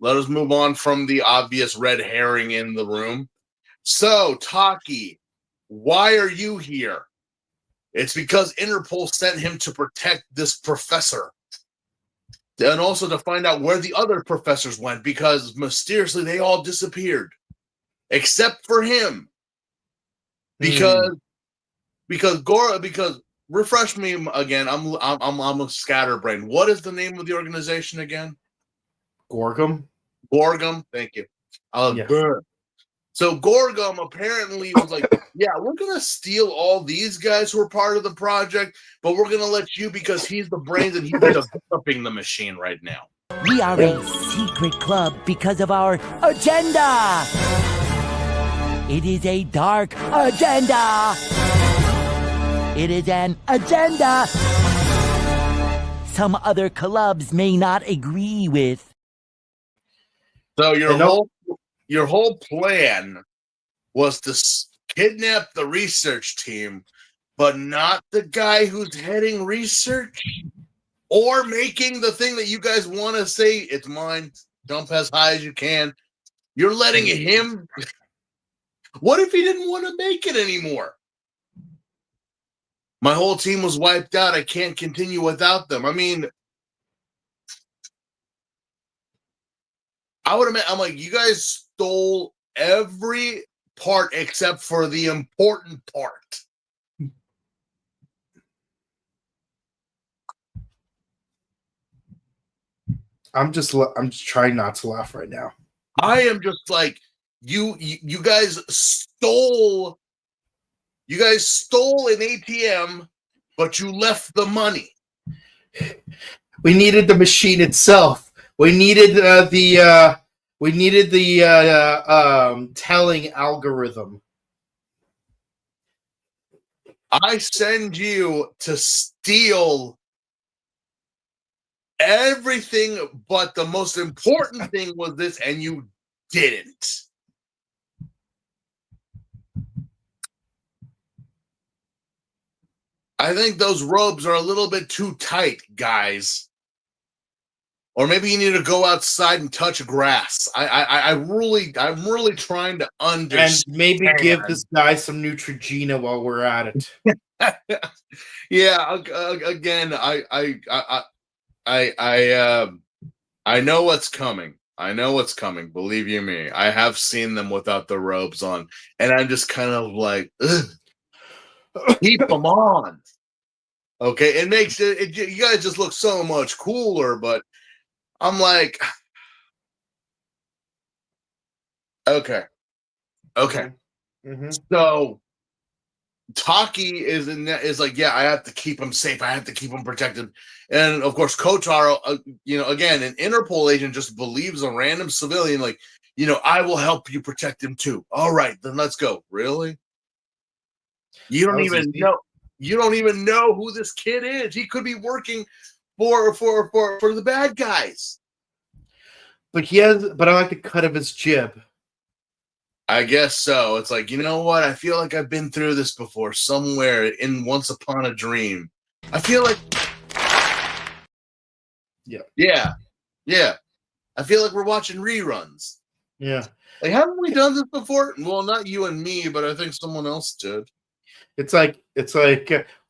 Let us move on from the obvious red herring in the room. So, Taki, why are you here? It's because Interpol sent him to protect this professor. And also to find out where the other professors went, because mysteriously they all disappeared. Except for him. Because refresh me again. I'm a scatterbrain. What is the name of the organization again? Gorgum. Gorgum. Thank you. Yes. So Gorgum apparently was like, yeah, we're gonna steal all these guys who are part of the project, but we're gonna let you because he's the brains and he's developing the machine right now. We are a secret club because of our agenda. It is a dark agenda. It is an agenda some other clubs may not agree with. So your whole plan was to kidnap the research team, but not the guy who's heading research or making the thing that you guys want to say, it's mine, jump as high as you can. You're letting him. What if he didn't want to make it anymore? My whole team was wiped out. I can't continue without them. I mean, I would have. I'm like, you guys stole every part except for the important part. I'm just trying not to laugh right now. I am just like, you guys stole. You guys stole an ATM, but you left the money. We needed the machine itself. We needed the telling algorithm. I send you to steal everything, but the most important thing was this, and you didn't. I think those robes are a little bit too tight, guys. Or maybe you need to go outside and touch grass. I'm really trying to understand. And maybe give this guy some Neutrogena while we're at it. Yeah. Again, I know what's coming. I know what's coming. Believe you me, I have seen them without the robes on, and I'm just kind of like, ugh. Keep them on. Okay, it makes it. You guys just look so much cooler, but I'm like, okay. Mm-hmm. So Taki is like, yeah, I have to keep him safe. I have to keep him protected. And of course, Kotaro, again, an Interpol agent just believes a random civilian, like, I will help you protect him too. All right, then let's go. Really? You don't even know. You don't even know who this kid is. He could be working for the bad guys. But I like the cut of his jib. I guess so. It's like, you know what? I feel like I've been through this before somewhere in Once Upon a Dream. I feel like Yeah. I feel like we're watching reruns. Yeah. Like, haven't we done this before? Well, not you and me, but I think someone else did. It's like,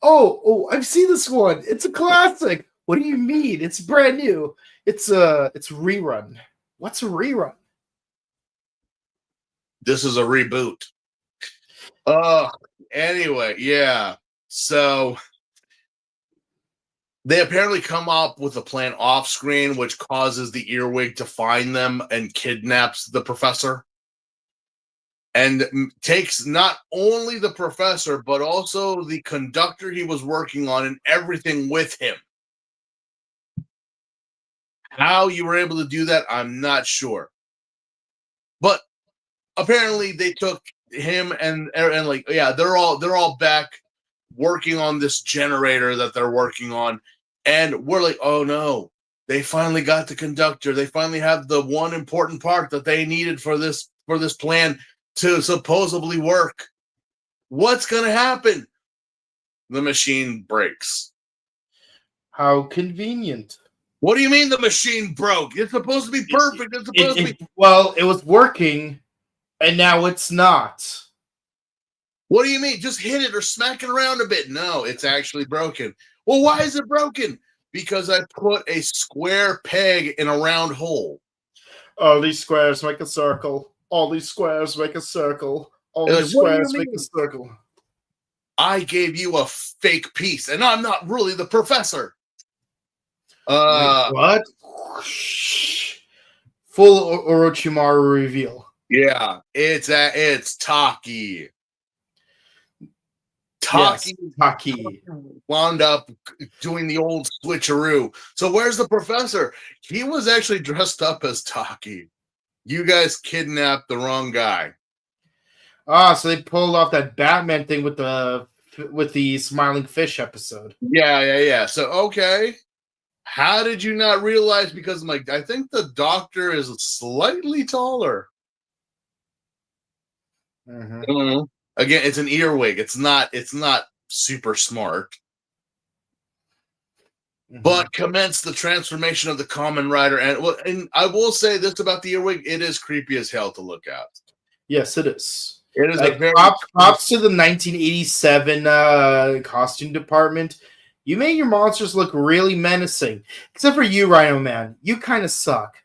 oh, I've seen this one. It's a classic. What do you mean? It's brand new. It's rerun. What's a rerun? This is a reboot. Anyway, yeah. So they apparently come up with a plan off screen, which causes the earwig to find them and kidnaps the professor. And takes not only the professor, but also the conductor he was working on and everything with him. How you were able to do that, I'm not sure. But apparently they took him and like, yeah, they're all back working on this generator that they're working on. And we're like, oh no, they finally got the conductor. They finally have the one important part that they needed for this plan to supposedly work. What's going to happen? The machine breaks. How convenient. What do you mean the machine broke? It's supposed to be perfect. It's supposed to be. Well, it was working, and now it's not. What do you mean? Just hit it or smack it around a bit. No, it's actually broken. Well, why is it broken? Because I put a square peg in a round hole. All these squares make a circle. All these squares make a circle. All these squares make a circle. I gave you a fake piece, and I'm not really the professor. Wait, what? Full Orochimaru reveal. Yeah, it's Taki. Yes, Taki Taki. wound up doing the old switcheroo. So where's the professor? He was actually dressed up as Taki. You guys kidnapped the wrong guy. So they pulled off that Batman thing with the smiling fish episode. Yeah. So okay. How did you not realize? Because I'm like, I think the doctor is slightly taller. Mm-hmm. Again, it's an earwig. It's not super smart. Mm-hmm. But commence the transformation of the Kamen Rider, and I will say this about the earwig: it is creepy as hell to look at. Yes, it is. It is like, a very props to the 1987 costume department. You made your monsters look really menacing, except for you, Rhino Man. You kind of suck.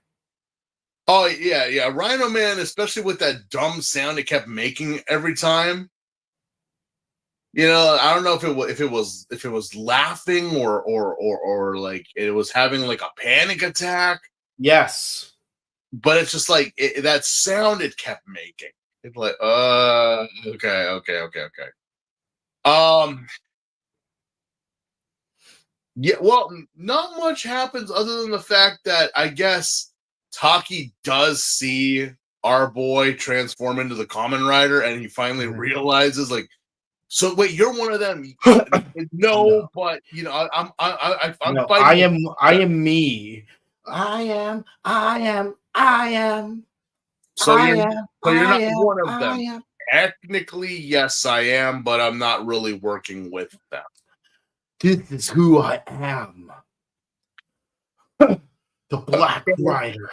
Oh yeah, Rhino Man, especially with that dumb sound it kept making every time. You know, I don't know if it was laughing or like it was having like a panic attack. Yes, but it's just like that sound it kept making. It's like, okay. Yeah, well, not much happens other than the fact that I guess Taki does see our boy transform into the Kamen Rider, and he finally realizes, like, so wait, you're one of them? No, but you know, I'm no, fighting. I am me. I am. So you're not one of them. Technically, yes, I am, but I'm not really working with them. This is who I am. The Black Rider.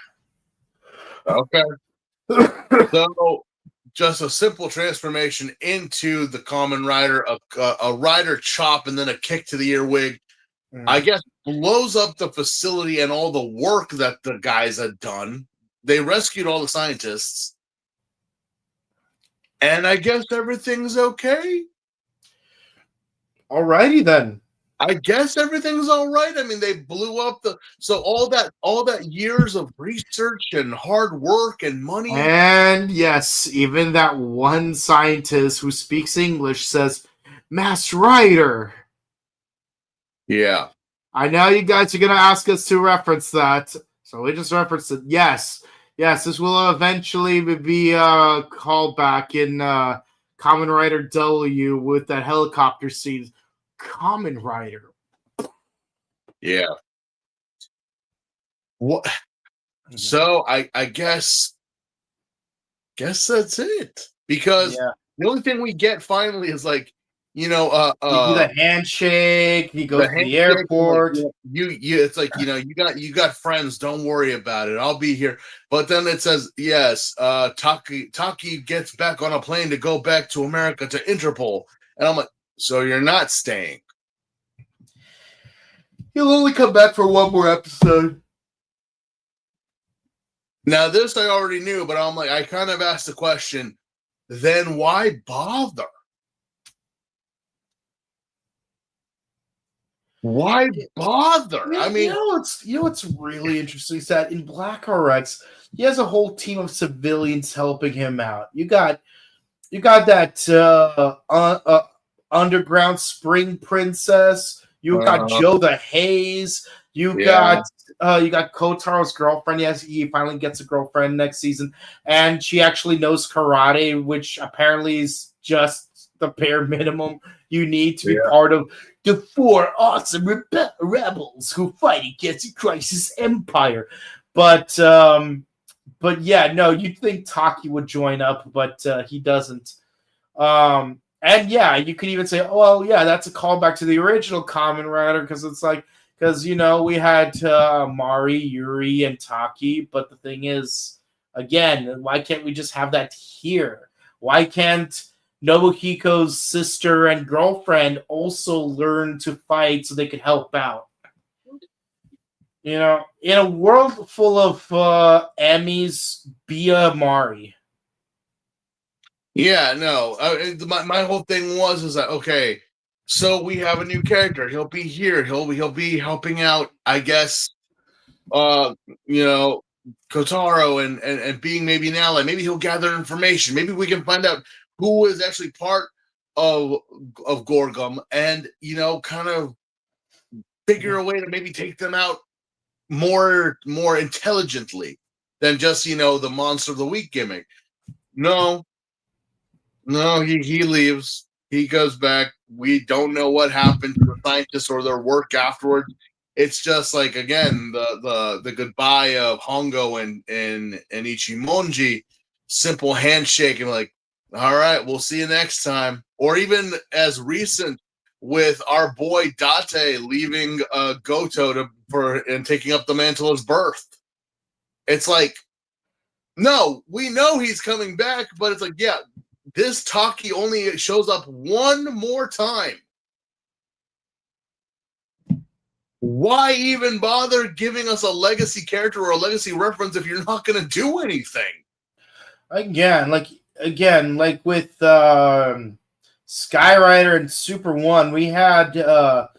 Okay. So, just a simple transformation into the Kamen Rider, a rider chop, and then a kick to the earwig. I guess blows up the facility and all the work that the guys had done. They rescued all the scientists. And I guess everything's okay. Alrighty then. I guess everything's all right. I mean, they blew up all that years of research and hard work and money. And yes, even that one scientist who speaks English says, Master Rider. Yeah. I know you guys are going to ask us to reference that. So we just referenced it. Yes, this will eventually be called back in Kamen Rider W with that helicopter scene. Kamen Rider. Yeah. What? So I guess that's it. Because the only thing we get finally is like, you know, you do the handshake. He goes to the airport. Like, it's like, you know, you got friends. Don't worry about it. I'll be here. But then it says, yes, Taki gets back on a plane to go back to America to Interpol, and I'm like, so you're not staying? He'll only come back for one more episode. Now this I already knew, but I'm like, I kind of asked the question. Then why bother? Why bother? I mean, you know what's really interesting is that in Black RX, he has a whole team of civilians helping him out. You got that underground spring princess. You got Joe the Haze. You got Kotaro's girlfriend. Yes, he finally gets a girlfriend next season, and she actually knows karate, which apparently is just the bare minimum you need to be part of the 4 awesome rebels who fight against the Crisis Empire. But yeah, no, you'd think Taki would join up, but he doesn't. And yeah, you could even say, oh, well, yeah, that's a callback to the original Kamen Rider, because you know, we had Mari, Yuri, and Taki, but the thing is, again, why can't we just have that here? Why can't Nobuhiko's sister and girlfriend also learn to fight so they could help out? You know, in a world full of Emmys, be a Mari. Yeah, no. My whole thing is that okay? So we have a new character. He'll be here. He'll be helping out. I guess. You know, Kotaro and being maybe an ally. Maybe he'll gather information. Maybe we can find out who is actually part of Gorgum, and kind of figure a way to maybe take them out more intelligently than just the monster of the week gimmick. No, he leaves. He goes back. We don't know what happened to the scientists or their work afterwards. It's just like again the goodbye of Hongo and Ichimonji, simple handshake and like, all right, we'll see you next time. Or even as recent with our boy Date leaving Goto and taking up the mantle as birth. It's like, no, we know he's coming back, but it's like, yeah, this Taki only shows up one more time. Why even bother giving us a legacy character or a legacy reference if you're not going to do anything? Again, like with Sky Rider and Super One, we had Tobei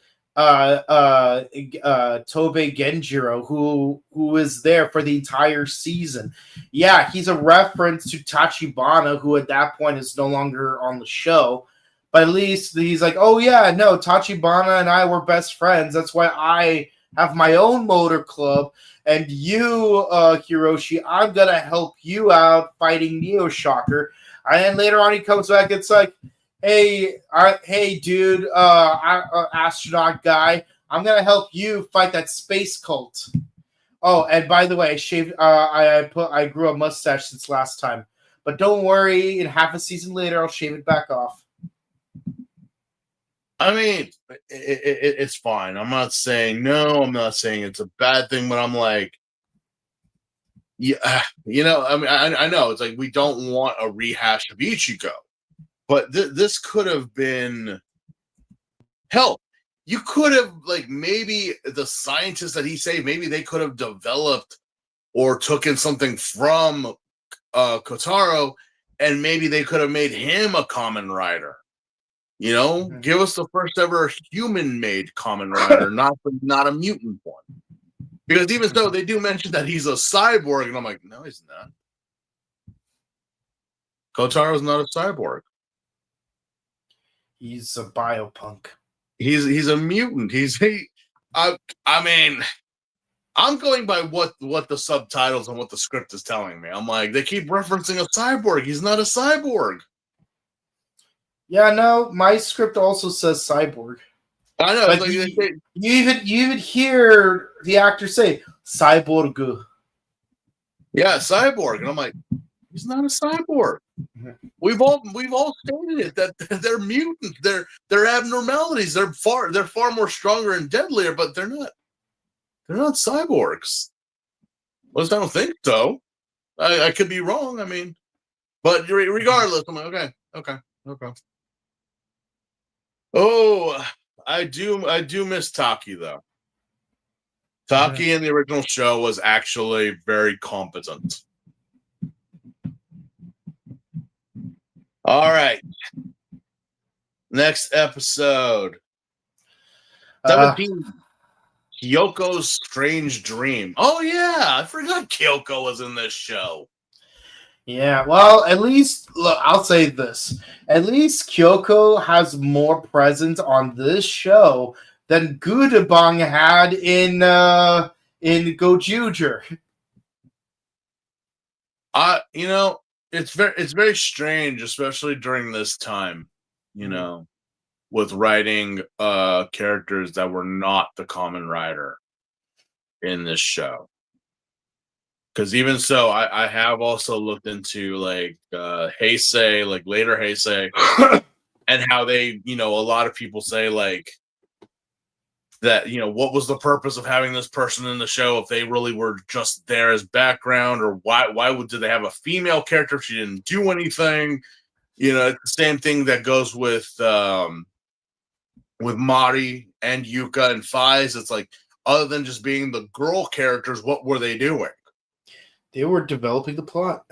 Genjiro, who was there for the entire season. Yeah, he's a reference to Tachibana, who at that point is no longer on the show. But at least he's like, oh yeah, no, Tachibana and I were best friends. That's why I have my own motor club. And you, Hiroshi, I'm going to help you out fighting Neo Shocker. And then later on he comes back, it's like, hey, dude, astronaut guy, I'm going to help you fight that space cult. Oh, and by the way, I grew a mustache since last time. But don't worry, in half a season later, I'll shave it back off. I mean, it's fine. I'm not saying no. I'm not saying it's a bad thing, but I'm like, yeah, I mean, I know it's like we don't want a rehash of Ichigo, but this could have been hell. You could have maybe the scientists that he saved, maybe they could have developed or taken something from Kotaro, and maybe they could have made him a Kamen Rider. Give us the first ever human-made Kamen Rider, not a mutant one. Because even though they do mention that he's a cyborg, and I'm like, no, he's not. Kotaro's not a cyborg. He's a biopunk. He's a mutant. I mean, I'm going by what the subtitles and what the script is telling me. I'm like, they keep referencing a cyborg. He's not a cyborg. Yeah, no, my script also says cyborg. I know. Like you even hear the actor say cyborg. Yeah, cyborg, and I'm like, he's not a cyborg. Mm-hmm. We've all stated it that they're mutants. They're abnormalities. They're far more stronger and deadlier, but they're not cyborgs. Well, I don't think so. I could be wrong. I mean, but regardless, I'm like, okay. Oh, I do miss Taki though. Taki in the original show was actually very competent. All right. Next episode. 17. Kyoko's Strange Dream. Oh yeah, I forgot Kyoko was in this show. Yeah, well, at least look, I'll say this. At least Kyoko has more presence on this show than Gudabang had in Gojuger. It's very strange, especially during this time, with writing characters that were not the Kamen Rider in this show. Because even so, I have also looked into Heisei, later Heisei, and how they, a lot of people say that, what was the purpose of having this person in the show if they really were just there as background, or why did they have a female character if she didn't do anything? It's the same thing that goes with Mari and Yuka and Faiz. It's like, other than just being the girl characters, what were they doing? They were developing the plot.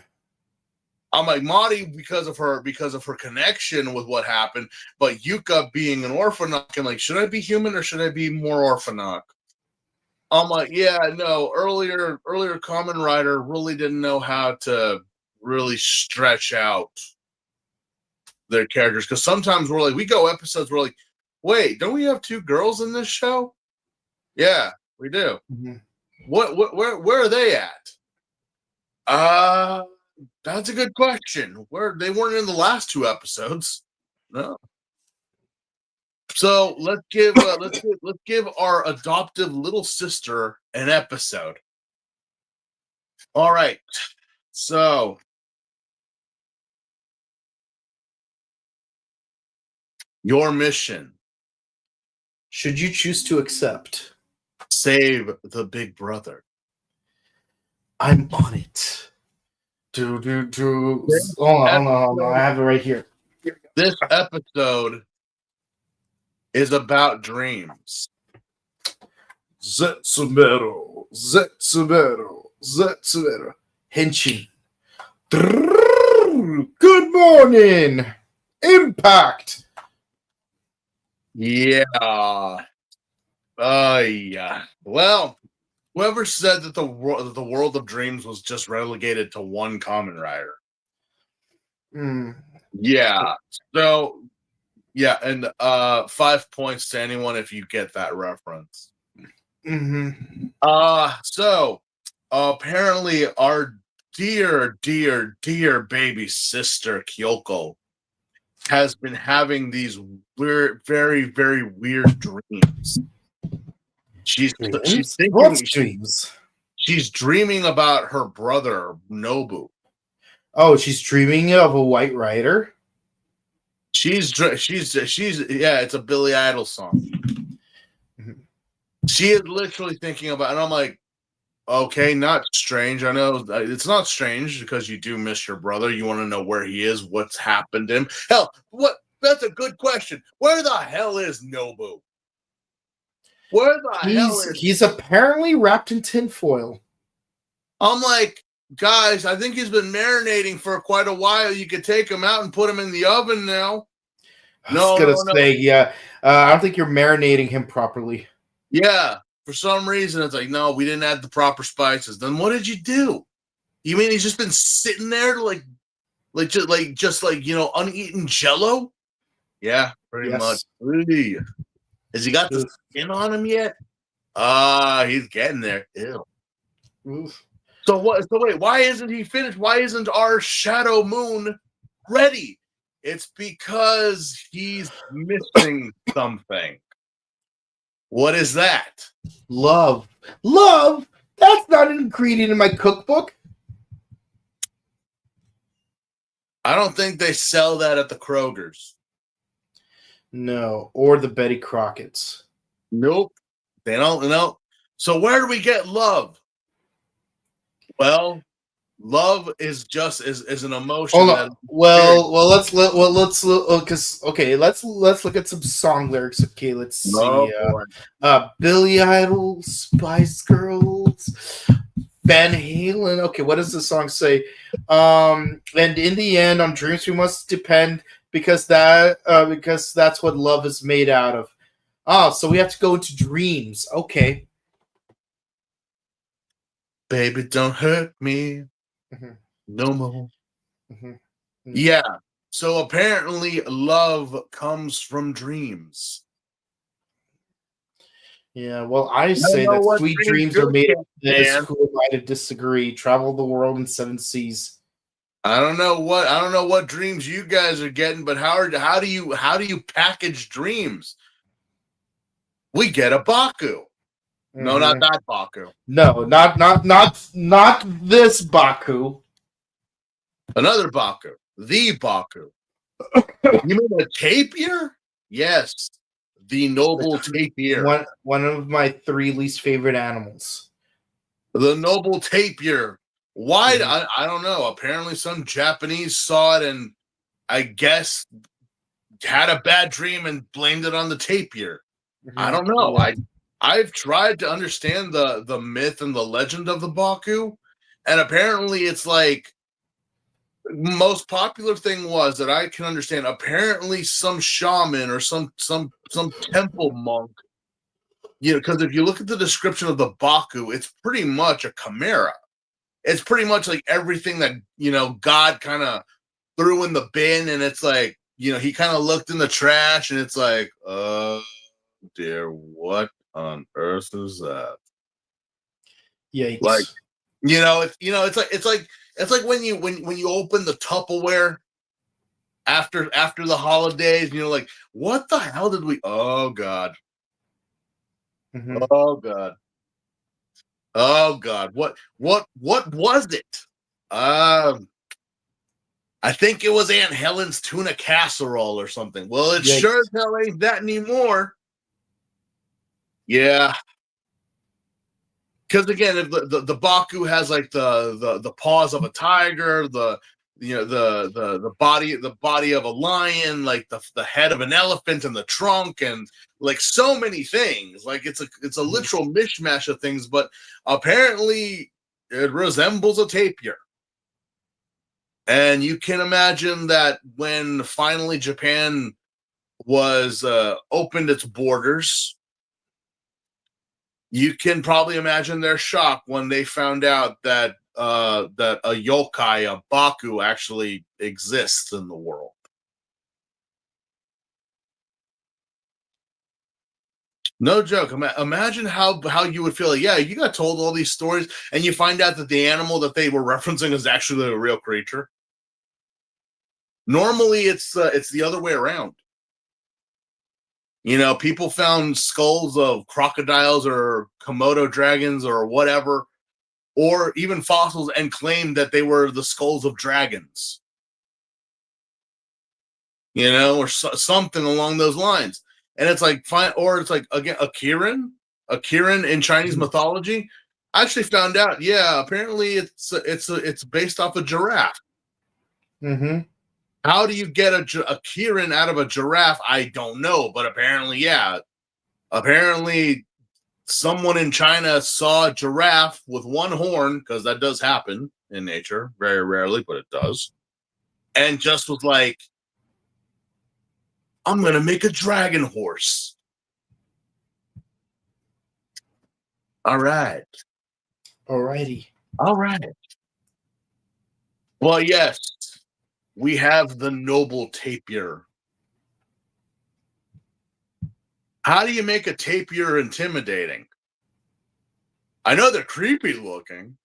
I'm like Mari because of her connection with what happened, but Yuka being an Orphanok and like, should I be human or should I be more Orphanok? I'm like, yeah, no. Earlier Kamen Rider really didn't know how to really stretch out their characters because sometimes we're like, we go episodes, we're like, wait, don't we have 2 girls in this show? Yeah, we do. Mhm. Where are they at? That's a good question. Where they weren't in the last 2 episodes. No. So let's give our adoptive little sister an episode. All right. So your mission: Should you choose to accept, save the big brother. I'm on it. Hold on. I have it right here. This episode is about dreams. Zetsumero. Henshin. Good morning. Impact. Yeah. Yeah. Well, whoever said that the world of dreams was just relegated to one Kamen Rider? Yeah. So, yeah, and 5 points to anyone if you get that reference. Mm-hmm. So apparently our dear baby sister Kyoko has been having these weird, very, very weird dreams. She's What dreams? She's dreaming about her brother Nobu. Oh, she's dreaming of a white rider. She's yeah, it's a Billy Idol song. Mm-hmm. She is literally thinking about, and I'm like, okay, not strange. I know it's not strange because you do miss your brother. You want to know where he is, what's happened to him. Hell, what? That's a good question. Where the hell is Nobu? Where the hell is he's apparently wrapped in tinfoil. I'm like, guys, I think he's been marinating for quite a while. You could take him out and put him in the oven now. I was gonna say, yeah. I don't think you're marinating him properly. Yeah, for some reason it's like, no, we didn't add the proper spices. Then what did you do? You mean he's just been sitting there like uneaten Jello? Yeah, pretty much. Ooh. Has he got the skin on him yet? He's getting there. Ew. Oof. So wait, why isn't he finished? Why isn't our Shadow Moon ready? It's because he's missing something. What is that? Love. Love? That's not an ingredient in my cookbook. I don't think they sell that at the Kroger's. No, or the Betty Crockett's. Nope. They don't know. So where do we get love? Well, love is just is an emotion. Hold on. Let's look at some song lyrics. Okay, let's see. Billy Idol, Spice Girls, Van Halen. Okay, what does the song say? And in the end, on dreams we must depend because that's what love is made out of. So we have to go into dreams. Okay. Baby, don't hurt me no more. Mm-hmm. Yeah. So apparently love comes from dreams. Yeah, well, I say that sweet dreams are made of this. Who am I to disagree? Travel the world in 7 seas. I don't know what dreams you guys are getting, but how do you package dreams? We get a Baku. No, not that Baku. No, not this Baku. Another Baku. The Baku. You mean a tapir? Yes. The noble tapir. One of my 3 least favorite animals. The noble tapir. Why? I don't know. Apparently some Japanese saw it and I guess had a bad dream and blamed it on the tapir. I don't know. I've tried to understand the myth and the legend of the Baku, and apparently it's like most popular thing was that I can understand. Apparently, some shaman or some temple monk. Because if you look at the description of the Baku, it's pretty much a chimera. It's pretty much like everything that God kind of threw in the bin, and it's like he kind of looked in the trash, and it's like, oh dear, what on earth is that? Yikes! Like, it's like when you open the Tupperware after the holidays, like, what the hell did we? Oh God! Mm-hmm. Oh God! Oh God! What was it? I think it was Aunt Helen's tuna casserole or something. Well, it Yikes. sure as hell ain't that anymore. Yeah. Because again, if the Baku has like the paws of a tiger, the body of a lion, like the head of an elephant, and the trunk, and like so many things. Like it's a literal mishmash of things, but apparently it resembles a tapir. And you can imagine that when finally Japan was opened its borders, you can probably imagine their shock when they found out that that a yokai, a Baku, actually exists in the world. No joke. Imagine how you would feel. Like, yeah, you got told all these stories, and you find out that the animal that they were referencing is actually a real creature. Normally, it's the other way around. People found skulls of crocodiles or Komodo dragons or whatever, or even fossils, and claimed that they were the skulls of dragons. Or something along those lines. And it's like fine, or it's like again a Kirin in Chinese mythology. I actually found out, yeah, apparently it's based off a giraffe. Mm-hmm. How do you get a Kirin out of a giraffe? I don't know, but apparently, yeah. Apparently, someone in China saw a giraffe with one horn, because that does happen in nature, very rarely, but it does, and just was like, I'm going to make a dragon horse. All right. Alrighty. All right. Well, yes, we have the noble tapir. How do you make a tapir intimidating? I know they're creepy looking,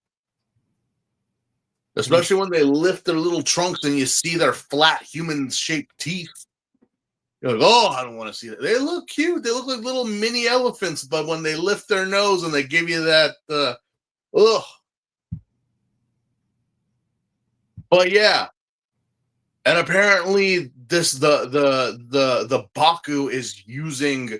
especially when they lift their little trunks and you see their flat human-shaped teeth. You're like, oh, I don't want to see that. They look cute. They look like little mini elephants, but when they lift their nose and they give you that, ugh. But yeah, and apparently the Baku is using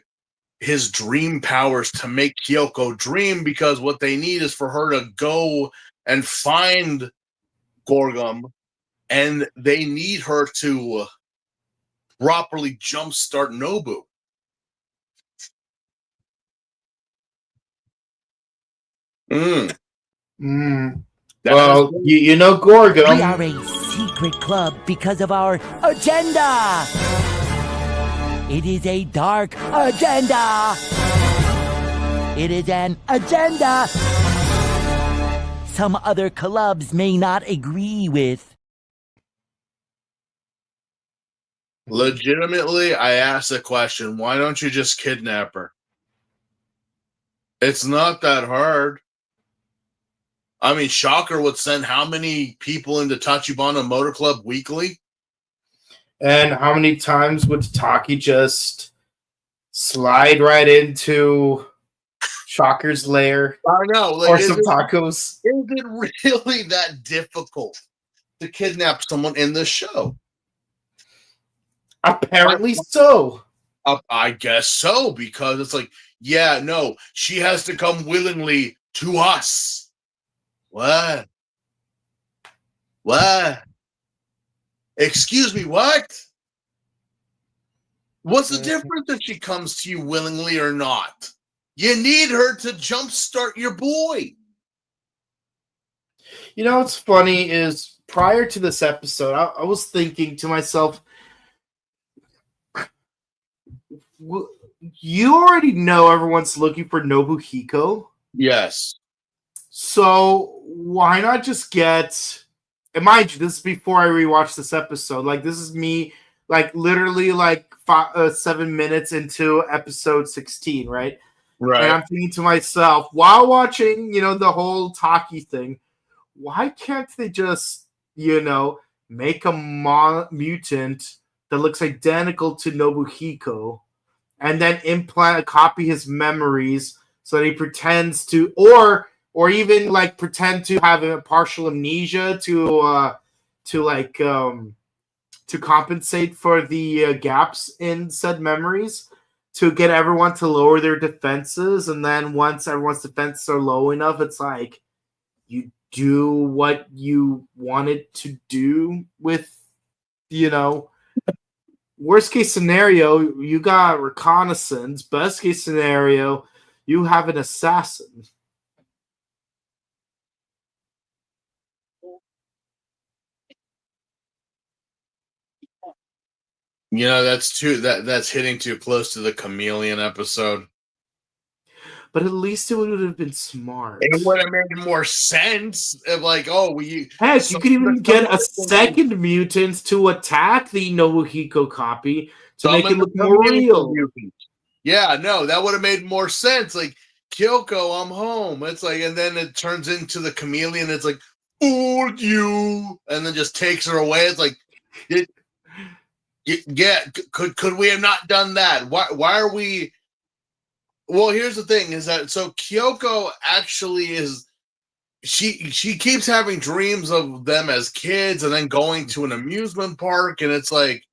his dream powers to make Kyoko dream, because what they need is for her to go and find Gorgum, and they need her to properly jumpstart Nobu. Well, Gorgum. We are a secret club because of our agenda. It is a dark agenda. It is an agenda some other clubs may not agree with. Legitimately, I asked the question, why don't you just kidnap her? It's not that hard. I mean, Shocker would send how many people into Tachibana Motor Club weekly? And how many times would Taki just slide right into Shocker's lair? I know. Like, or some tacos? Is it really that difficult to kidnap someone in this show? Apparently so. I guess so, because it's like, yeah, no, she has to come willingly to us. What? Excuse me, what? What's the difference if she comes to you willingly or not? You need her to jumpstart your boy. What's funny is prior to this episode, I was thinking to myself, you already know everyone's looking for Nobuhiko. Yes. So why not just get, and mind you, this is before I rewatched this episode. Like, this is me, like, literally, like, 7 minutes into episode 16, right? Right. And I'm thinking to myself, while watching, the whole Taki thing, why can't they just, make a mutant that looks identical to Nobuhiko and then copy his memories so that he pretends to, or even like pretend to have a partial amnesia to compensate for the gaps in said memories, to get everyone to lower their defenses, and then once everyone's defenses are low enough, it's like you do what you wanted to do with, worst case scenario, you got reconnaissance. Best case scenario, you have an assassin. That's hitting too close to the chameleon episode. But at least it would have been smart. It would have made more sense if, like, heck, you could even get a second mutant to attack the Nobuhiko copy to make it look more real. Yeah, no, that would have made more sense. Like, Kyoko, I'm home. It's like, and then it turns into the chameleon. It's like, fooled you, and then just takes her away. It's like, could we have not done that? Why are we? Well, here's the thing: is that so Kyoko actually is. She keeps having dreams of them as kids, and then going to an amusement park, and it's like,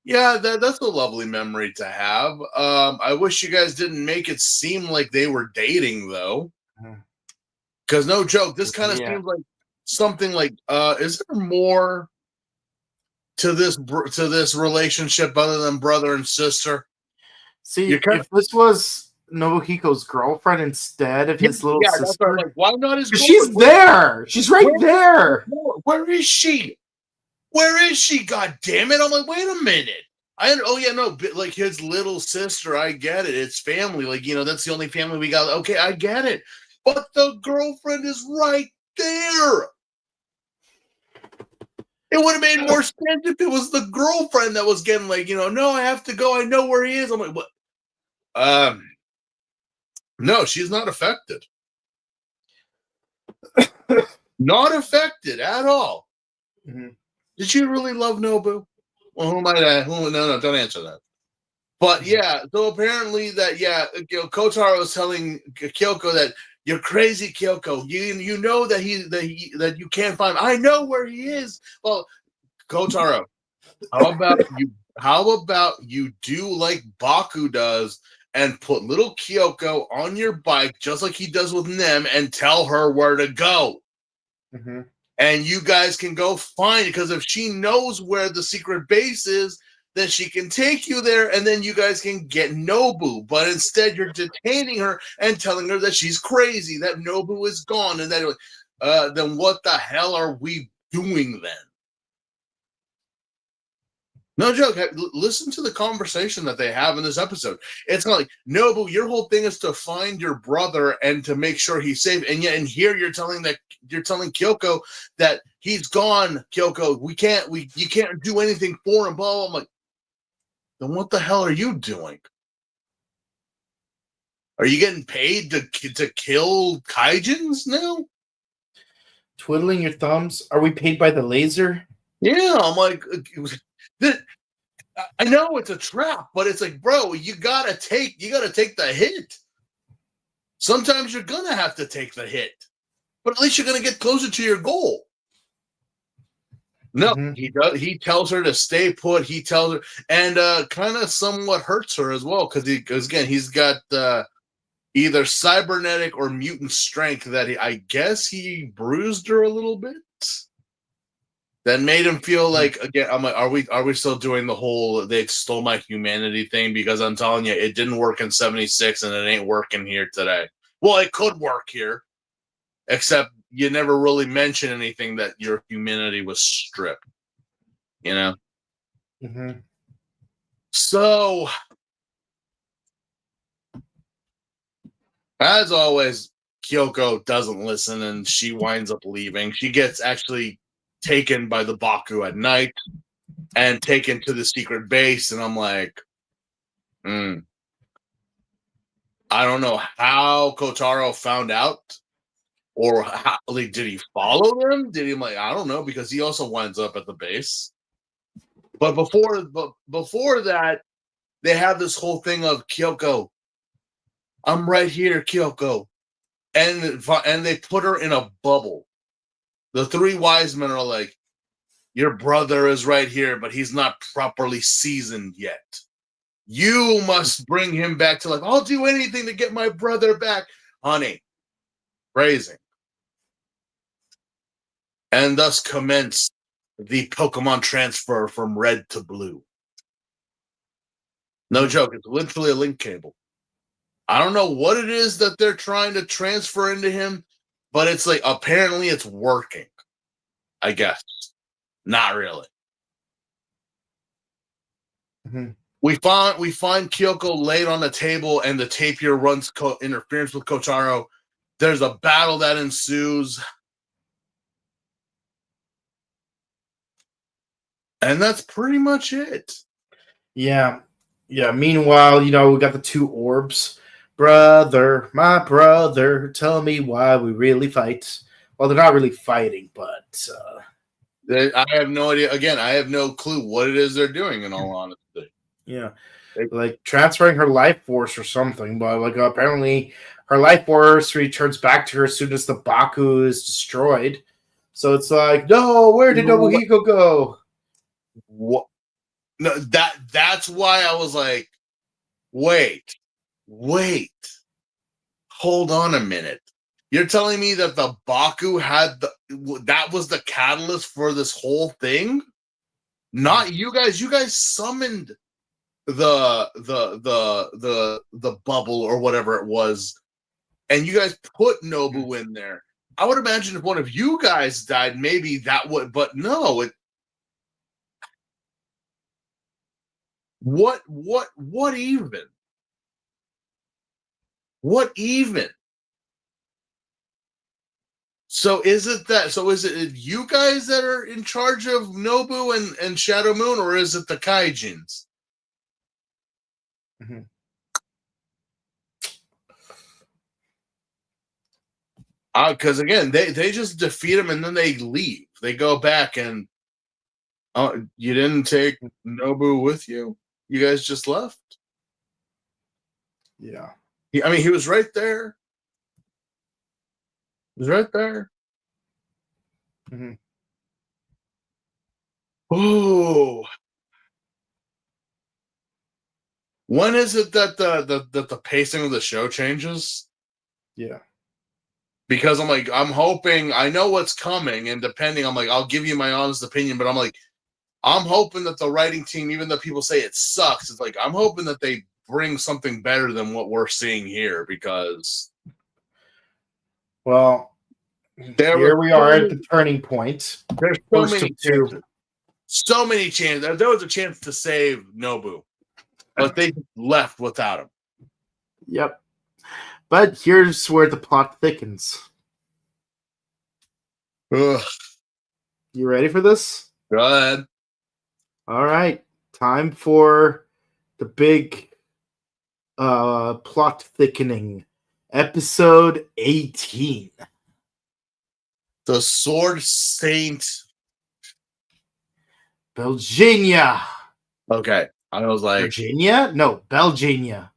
yeah, that's a lovely memory to have. I wish you guys didn't make it seem like they were dating, though. Because no joke, this kind of seems like something like, is there more to this relationship other than brother and sister? See, if this was Nobuhiko's girlfriend instead of his little sister, like, why not his girlfriend? She's there. She's right there. Where is she? Where is she? God damn it! I'm like, wait a minute. Like his little sister. I get it. It's family. Like, that's the only family we got. Okay, I get it. But the girlfriend is right there. It would have made more sense if it was the girlfriend that was getting like, no, I have to go. I know where he is. I'm like, what? No, she's not affected. Not affected at all. Mm-hmm. Did you really love Nobu? Well, no, don't answer that. But yeah, so apparently that, Kotaro is telling Kyoko that you're crazy, Kyoko. You know that that you can't find him. I know where he is. Well, Kotaro, how about you do like Baku does and put little Kyoko on your bike, just like he does with Nem, and tell her where to go. Mm-hmm. And you guys can go find it, because if she knows where the secret base is, then she can take you there, and then you guys can get Nobu. But instead, you're detaining her and telling her that she's crazy, that Nobu is gone, and then what the hell are we doing then? No joke. Listen to the conversation that they have in this episode. It's not like, Nobu, your whole thing is to find your brother and to make sure he's safe. And yet, in here, you're telling Kyoko that he's gone. Kyoko, you can't do anything for him. Blah, blah. I'm like, then what the hell are you doing? Are you getting paid to kill kaijins now? Twiddling your thumbs? Are we paid by the laser? Yeah, I'm like, I know it's a trap, but it's like, bro, you gotta take the hit. Sometimes you're gonna have to take the hit, but at least you're gonna get closer to your goal. No, mm-hmm. He tells her to stay put. He tells her, and kind of somewhat hurts her as well, because again, he's got either cybernetic or mutant strength that I guess he bruised her a little bit. That made him feel like, again, I'm like, are we still doing the whole they stole my humanity thing? Because I'm telling you, it didn't work in '76 and it ain't working here today. Well, it could work here, except you never really mention anything that your humanity was stripped. You know? Mm-hmm. So, as always, Kyoko doesn't listen and she winds up leaving. She gets actually taken by the Baku at night and taken to the secret base. And I'm like, I don't know how Kotaro found out, or how, like, did he follow them? Did he, like, I don't know, because he also winds up at the base. But before that, they have this whole thing of Kyoko. I'm right here, Kyoko. And they put her in a bubble. The three wise men are like, your brother is right here, but he's not properly seasoned yet. You must bring him back to life. I'll do anything to get my brother back. Honey, phrasing. And thus commenced the Pokemon transfer from red to blue. No joke, it's literally a link cable. I don't know what it is that they're trying to transfer into him, but it's like, apparently it's working. I guess. Not really. Mm-hmm. We find Kyoko laid on the table, and the tapir runs interference with Kotaro. There's a battle that ensues. And that's pretty much it. Yeah. Yeah. Meanwhile, we got the two orbs. Brother, my brother, tell me why we really fight. Well, they're not really fighting, but I have no idea. Again, I have no clue what it is they're doing, in all honesty. yeah, like transferring her life force or something. But like apparently, her life force returns back to her as soon as the Baku is destroyed. So it's like, no, where did Nobuhiko go? What? No, that's why I was like, wait, hold on a minute. You're telling me that the Baku had that was the catalyst for this whole thing? Not you guys. You guys summoned the bubble or whatever it was, and you guys put Nobu in there. I would imagine if one of you guys died, maybe that would, but no. What even? What even? So is it you guys that are in charge of Nobu and Shadow Moon, or is it the Kaijins? Mm-hmm. Because again, they just defeat him and then they leave. They go back and you didn't take Nobu with you? You guys just left? Yeah. He was right there. He was right there. Mm-hmm. Oh. When is it that the pacing of the show changes? Yeah. Because I'm hoping, I know what's coming, and depending, I'll give you my honest opinion, but I'm hoping that the writing team, even though people say it sucks, it's like, I'm hoping that they bring something better than what we're seeing here, because... Well, here we are at the turning point. There's so many chances. There was a chance to save Nobu, but they left without him. Yep. But here's where the plot thickens. Ugh. You ready for this? Go ahead. All right. Time for the big plot thickening. Episode 18. The Sword Saint. Belgenia. Okay. I was like, Virginia? No, Belgenia.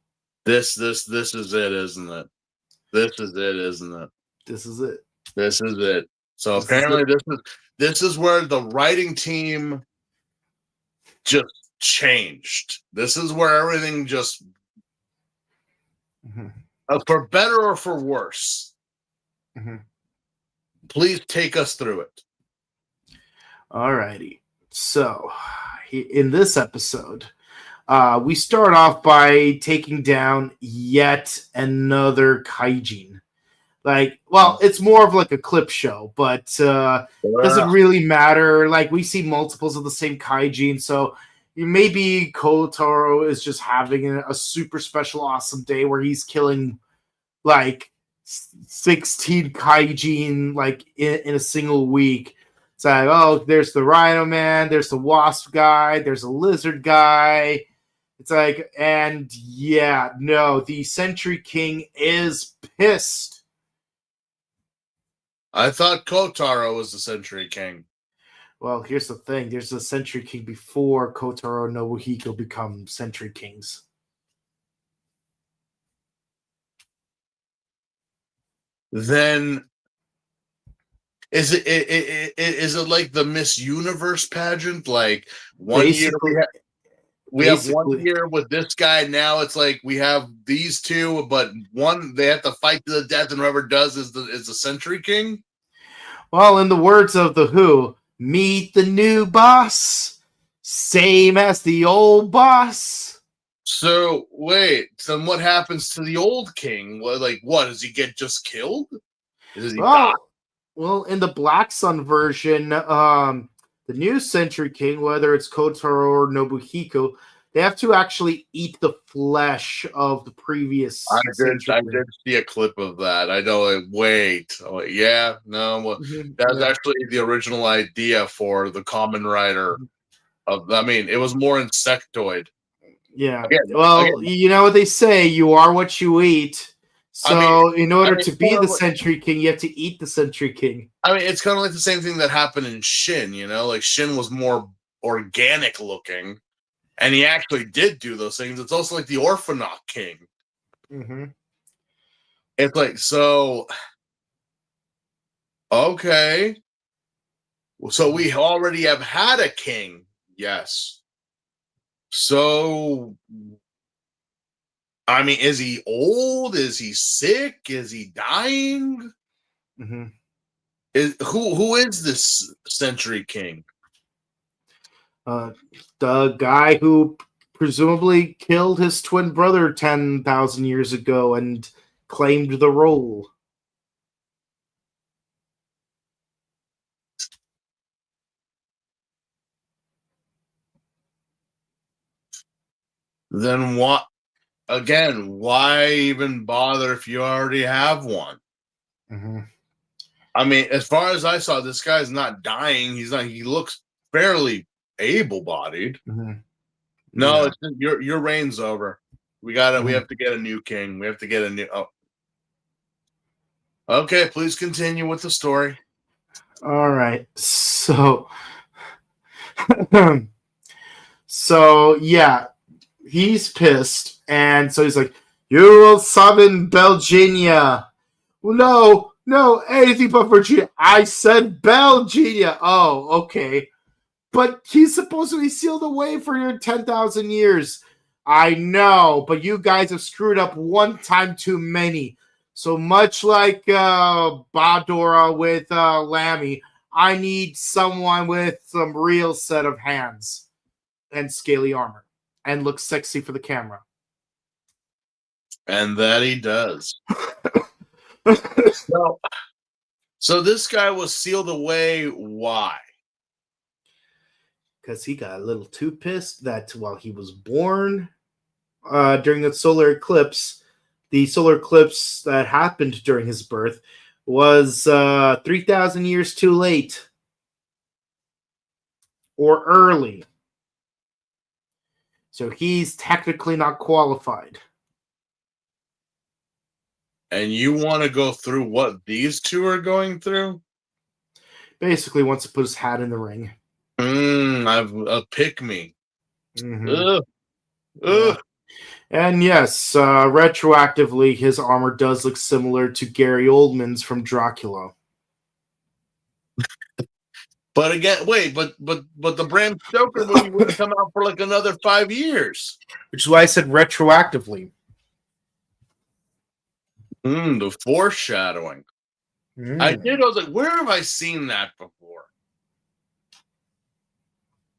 This is it, isn't it? This is it, isn't it? This is it. This is it. So apparently this is where the writing team just changed. This is where everything just for better or for worse. Mm-hmm. Please take us through it. Alrighty. So, in this episode, we start off by taking down yet another Kaijin. Like, well, it's more of like a clip show, but doesn't really matter. Like, we see multiples of the same kaijin, so maybe Kotaro is just having a super special awesome day where he's killing like 16 kaijin like in a single week. It's like, oh, there's the Rhino Man, there's the Wasp guy, there's a Lizard guy. It's like, and yeah, no, the Century King is pissed. I thought Kotaro was the Century King. Well, here's the thing. There's a Century King before Kotaro and Nobuhiko become Century Kings. Then is it like the Miss Universe pageant? Like one year we have 1 year with this guy. Now it's like we have these two, but one they have to fight to the death, and whoever does is the Century King. Well, in the words of the Who, meet the new boss, same as the old boss. So wait, then what happens to the old king? What does he get just killed? Does he die? Well, in the Black Sun version, the new Century King, whether it's Kotaro or Nobuhiko, they have to actually eat the flesh of the previous. I did see a clip of that. I know. Wait. Yeah. No. Well, that's actually the original idea for the Kamen Rider. It was more insectoid. Yeah. You know what they say: you are what you eat. So, in order to be the Century King, you have to eat the Century King. It's kind of like the same thing that happened in Shin. Like Shin was more organic looking. And he actually did do those things. It's also like the Orphanok King. Mm-hmm. It's like, so, okay. So we already have had a king. Yes. So, is he old? Is he sick? Is he dying? Mm-hmm. Who is this Century King? The guy who presumably killed his twin brother 10,000 years ago and claimed the role. Then what? Again, why even bother if you already have one? Mm-hmm. As far as I saw, this guy's not dying. He looks fairly able-bodied. Mm-hmm. No, it's your reign's over. We have to get a new king. We have to get a new. Oh. Okay, please continue with the story. All right. So, yeah, he's pissed, and so he's like, "You will summon Belgenia." Well, no, anything but Virginia. I said Belgenia. Oh, okay. But he's supposedly sealed away for your 10,000 years. I know, but you guys have screwed up one time too many. So much like Badora with Lammy, I need someone with some real set of hands and scaly armor and looks sexy for the camera. And that he does. So this guy was sealed away. Why? Because he got a little too pissed that while he was born during the solar eclipse that happened during his birth was 3,000 years too late or early. So he's technically not qualified. And you want to go through what these two are going through? Basically wants to put his hat in the ring. I've a pick me. Mm-hmm. Ugh. And yes, retroactively, his armor does look similar to Gary Oldman's from Dracula. But again, wait, but the Bram Stoker movie wouldn't come out for like another 5 years. Which is why I said retroactively. The foreshadowing. I was like, where have I seen that before?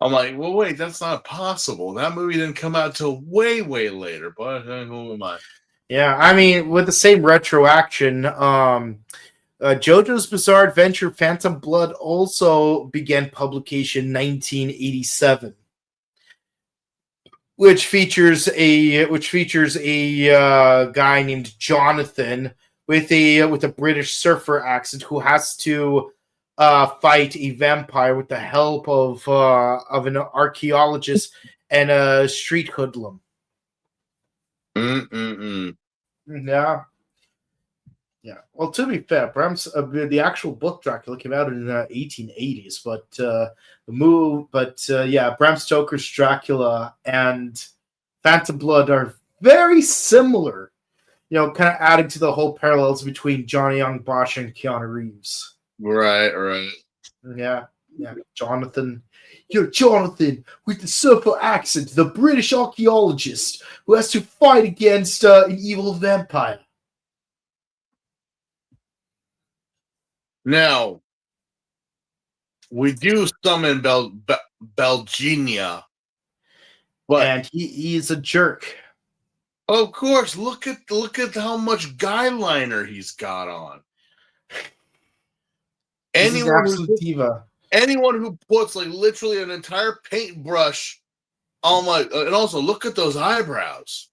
I'm like, well, wait, that's not possible. That movie didn't come out till way, way later. But who am I? Yeah, I mean, with the same retro action, JoJo's Bizarre Adventure Phantom Blood also began publication 1987, which features a guy named Jonathan with a British surfer accent who has to fight a vampire with the help of an archaeologist and a street hoodlum. Mm-mm-mm. Yeah. Yeah. Well, to be fair, Bram's the actual book Dracula came out in the 1880s, but yeah, Bram Stoker's Dracula and Phantom Blood are very similar. You know, kind of adding to the whole parallels between Johnny Young Bosch and Keanu Reeves. Right. Yeah. Yeah. Jonathan. You're Jonathan with the surfer accent, the British archaeologist who has to fight against an evil vampire. Now, we do summon Belginia, but And he's a jerk. of course, look at how much guy liner he's got on. He's an absolute diva. Anyone who puts like literally an entire paintbrush on my, and also look at those eyebrows.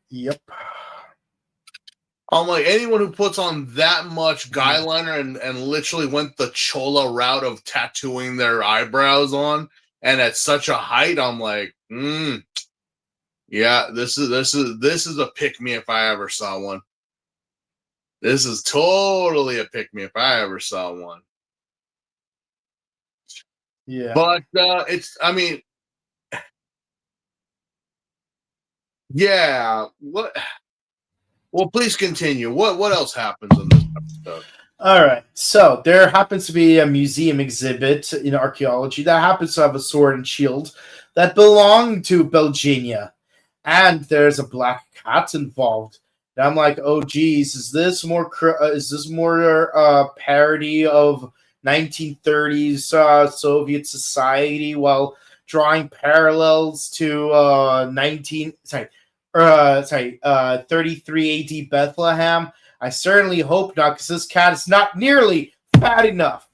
Yep. I'm like, anyone who puts on that much guy liner and literally went the Chola route of tattooing their eyebrows on, and at such a height, I'm like, yeah, this is a pick me if I ever saw one. This is totally a pick me if I ever saw one. Yeah. But I mean, yeah. What? Well, please continue. What else happens in this episode? All right. So there happens to be a museum exhibit in archaeology that happens to have a sword and shield that belong to Belginia, and there's a black cat involved. And I'm like, oh geez, is this more parody of 1930s Soviet society while drawing parallels to 33 AD Bethlehem? I certainly hope not, because this cat is not nearly fat enough.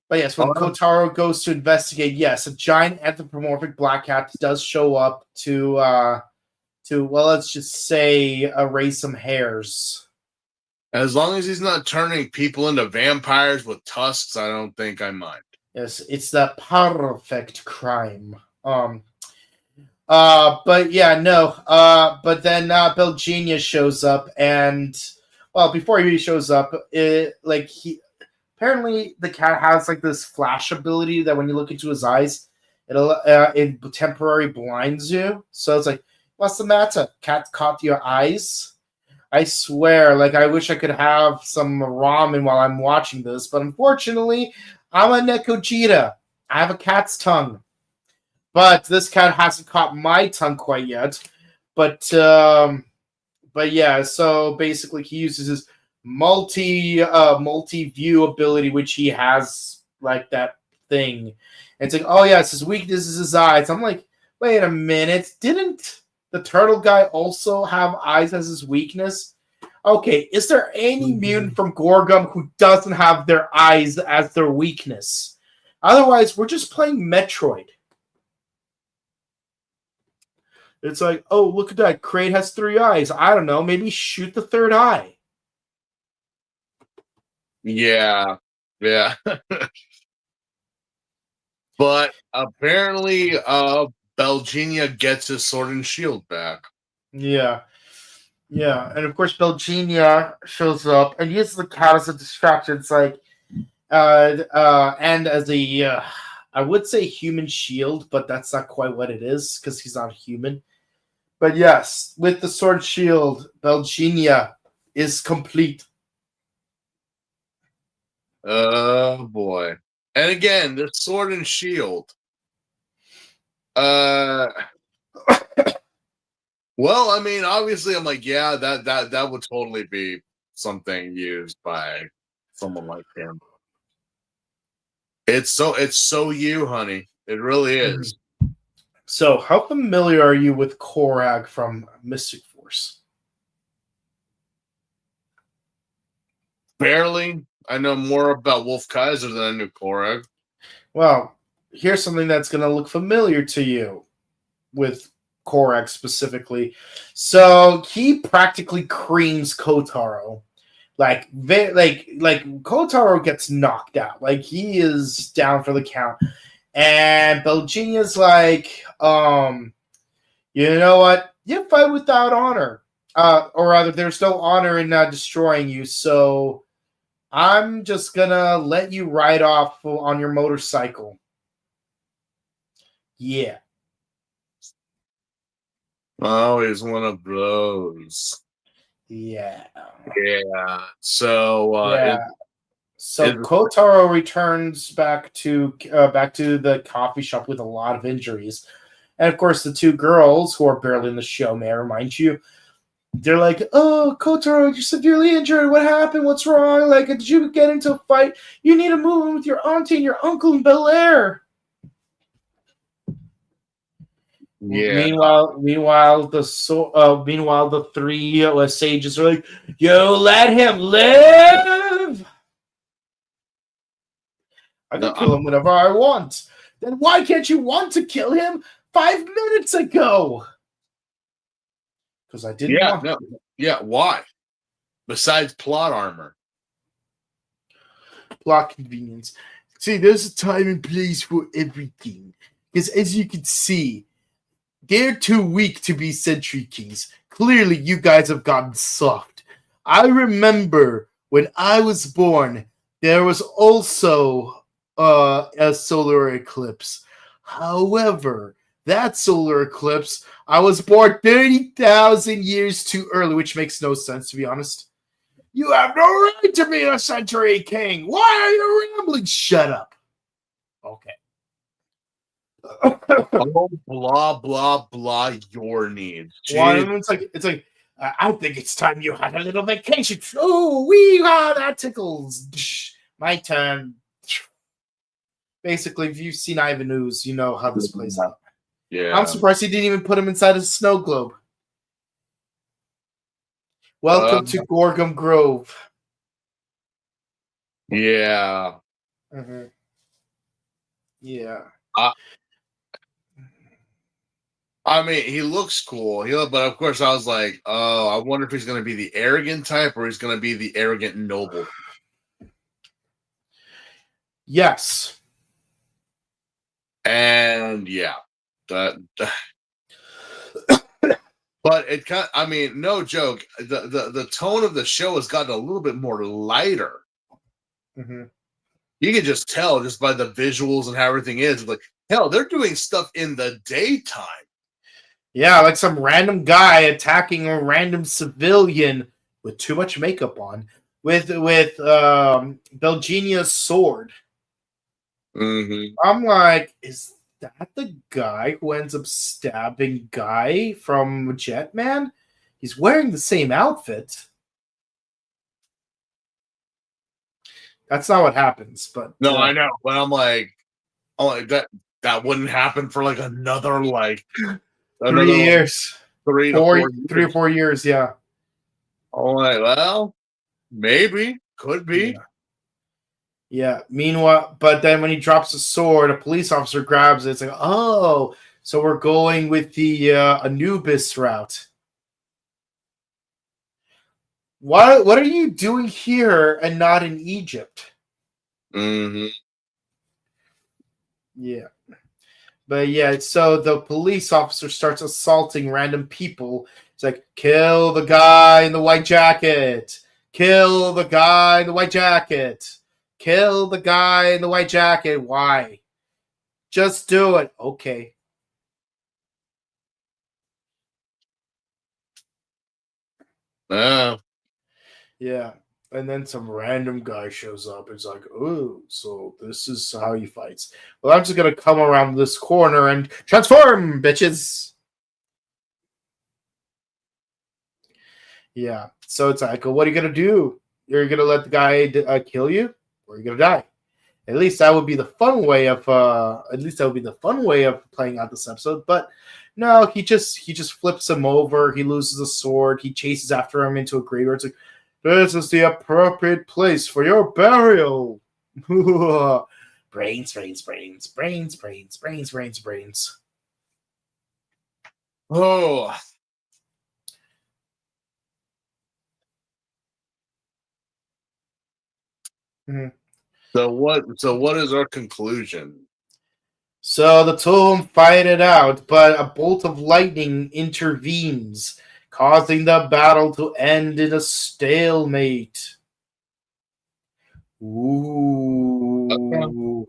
But yes, when Kotaro goes to investigate, yes, a giant anthropomorphic black cat does show up to well, let's just say raise some hairs. As long as he's not turning people into vampires with tusks, I don't think I mind. Yes, it's the perfect crime. But yeah, no. But then Belgenia shows up, and well, before he shows up, apparently the cat has like this flash ability that when you look into his eyes, it temporarily blinds you. So it's like, what's the matter? Cat caught your eyes? I swear, like I wish I could have some ramen while I'm watching this, but unfortunately, I'm a Nekojita. I have a cat's tongue. But this cat hasn't caught my tongue quite yet. But yeah, so basically he uses his multi-view ability, which he has like that thing. And it's like, oh yes, his weakness is his eyes. I'm like, wait a minute, didn't the turtle guy also have eyes as his weakness? Okay, is there any mutant from Gorgum who doesn't have their eyes as their weakness? Otherwise, we're just playing Metroid. It's like, oh, look at that. Kraid has 3 eyes. I don't know. Maybe shoot the 3rd eye. Yeah. But apparently, Belgenia gets his sword and shield back. Yeah. And of course, Belgenia shows up and uses the cat as a distraction. It's like, and as a, I would say human shield, but that's not quite what it is because he's not human. But yes, with the sword shield, Belgenia is complete. Oh boy. And again, this sword and shield. Well, I mean, obviously I'm like, yeah, that would totally be something used by someone like him. It's so you, honey. It really is. So, how familiar are you with Korag from Mystic Force? Barely. I know more about Wolf Kaiser than I knew Korag. Well, here's something that's going to look familiar to you with Korag specifically. So, he practically creams Kotaro. Like Kotaro gets knocked out. Like, he is down for the count. And Belginia's like, you know what? You fight without honor. Or rather, there's no honor in destroying you, so I'm just gonna let you ride off on your motorcycle. Yeah. Oh, he's one of those. Yeah. Yeah. So, Yeah. So Kotaro returns back to the coffee shop with a lot of injuries. And of course, the two girls who are barely in the show, may I remind you, they're like, "Oh, Kotaro, you're severely injured. What happened? What's wrong? Like, did you get into a fight? You need to move in with your auntie and your uncle in Bel Air." yeah. Meanwhile, the three sages are like, "Yo, let him live. I can kill him whenever I want. Then why can't you want to kill him 5 minutes ago?" Because I didn't want to. Yeah, why? Besides plot armor. Plot convenience. See, there's a time and place for everything. Because as you can see, they're too weak to be Century Kings. Clearly, you guys have gotten soft. I remember when I was born, there was also a solar eclipse. However, that solar eclipse, I was born 30,000 years too early, which makes no sense, to be honest. You have no right to be a Century King. Why are you rambling? Shut up. Okay. Oh, blah, blah, blah, your needs. Well, it's like, I think it's time you had a little vacation. Oh, that tickles. My turn. Basically, if you've seen Ivan Ooze, you know how this plays out. Yeah. I'm surprised he didn't even put him inside his snow globe. Welcome to Gorgum Grove. Yeah. Mm-hmm. Yeah. I mean, he looks cool. But of course, I was like, oh, I wonder if he's going to be the arrogant type or he's going to be the arrogant noble. Yes. And yeah, but it kind of, I mean, no joke. The tone of the show has gotten a little bit more lighter. Mm-hmm. You can just tell just by the visuals and how everything is. Like, hell, they're doing stuff in the daytime. Yeah, like some random guy attacking a random civilian with too much makeup on with Belginia's sword. Mm-hmm. I'm like, is that the guy who ends up stabbing Guy from Jetman? He's wearing the same outfit. That's not what happens, but no, I know. But I'm like that wouldn't happen for like another 3 years, 3 or 4 years. Yeah. I'm like, well, maybe, could be. Yeah. Meanwhile, but then when he drops the sword, a police officer grabs it. It's like, oh, so we're going with the Anubis route. What are you doing here and not in Egypt? Mm-hmm. Yeah. But yeah, so the police officer starts assaulting random people. It's like, kill the guy in the white jacket. Kill the guy in the white jacket. Kill the guy in the white jacket. Why? Just do it. Okay. Yeah. And then some random guy shows up. It's like, oh, so this is how he fights. Well, I'm just going to come around this corner and transform, bitches. Yeah. So it's like, well, what are you going to do? You're going to let the guy kill you? Or are you going to die? At least that would be the fun way of playing out this episode. But no, he just flips him over. He loses a sword. He chases after him into a graveyard. It's like, this is the appropriate place for your burial. Brains. Oh. Mhm. So what is our conclusion? So the two of them fight it out, but a bolt of lightning intervenes, causing the battle to end in a stalemate. Ooh.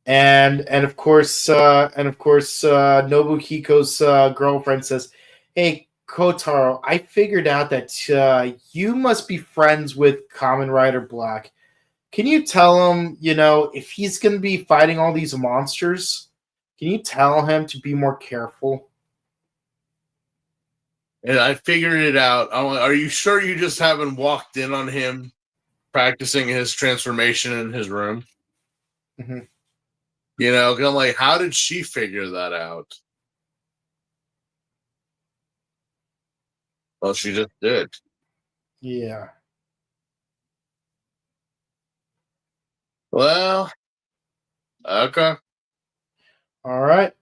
And of course Nobuhiko's girlfriend says, "Hey Kotaro, I figured out that you must be friends with Kamen Rider Black. Can you tell him, if he's going to be fighting all these monsters, can you tell him to be more careful?" And I figured it out. Are you sure you just haven't walked in on him practicing his transformation in his room? Mm-hmm. 'Cause I'm like, how did she figure that out? Well, she just did. Yeah. Well, okay. All right.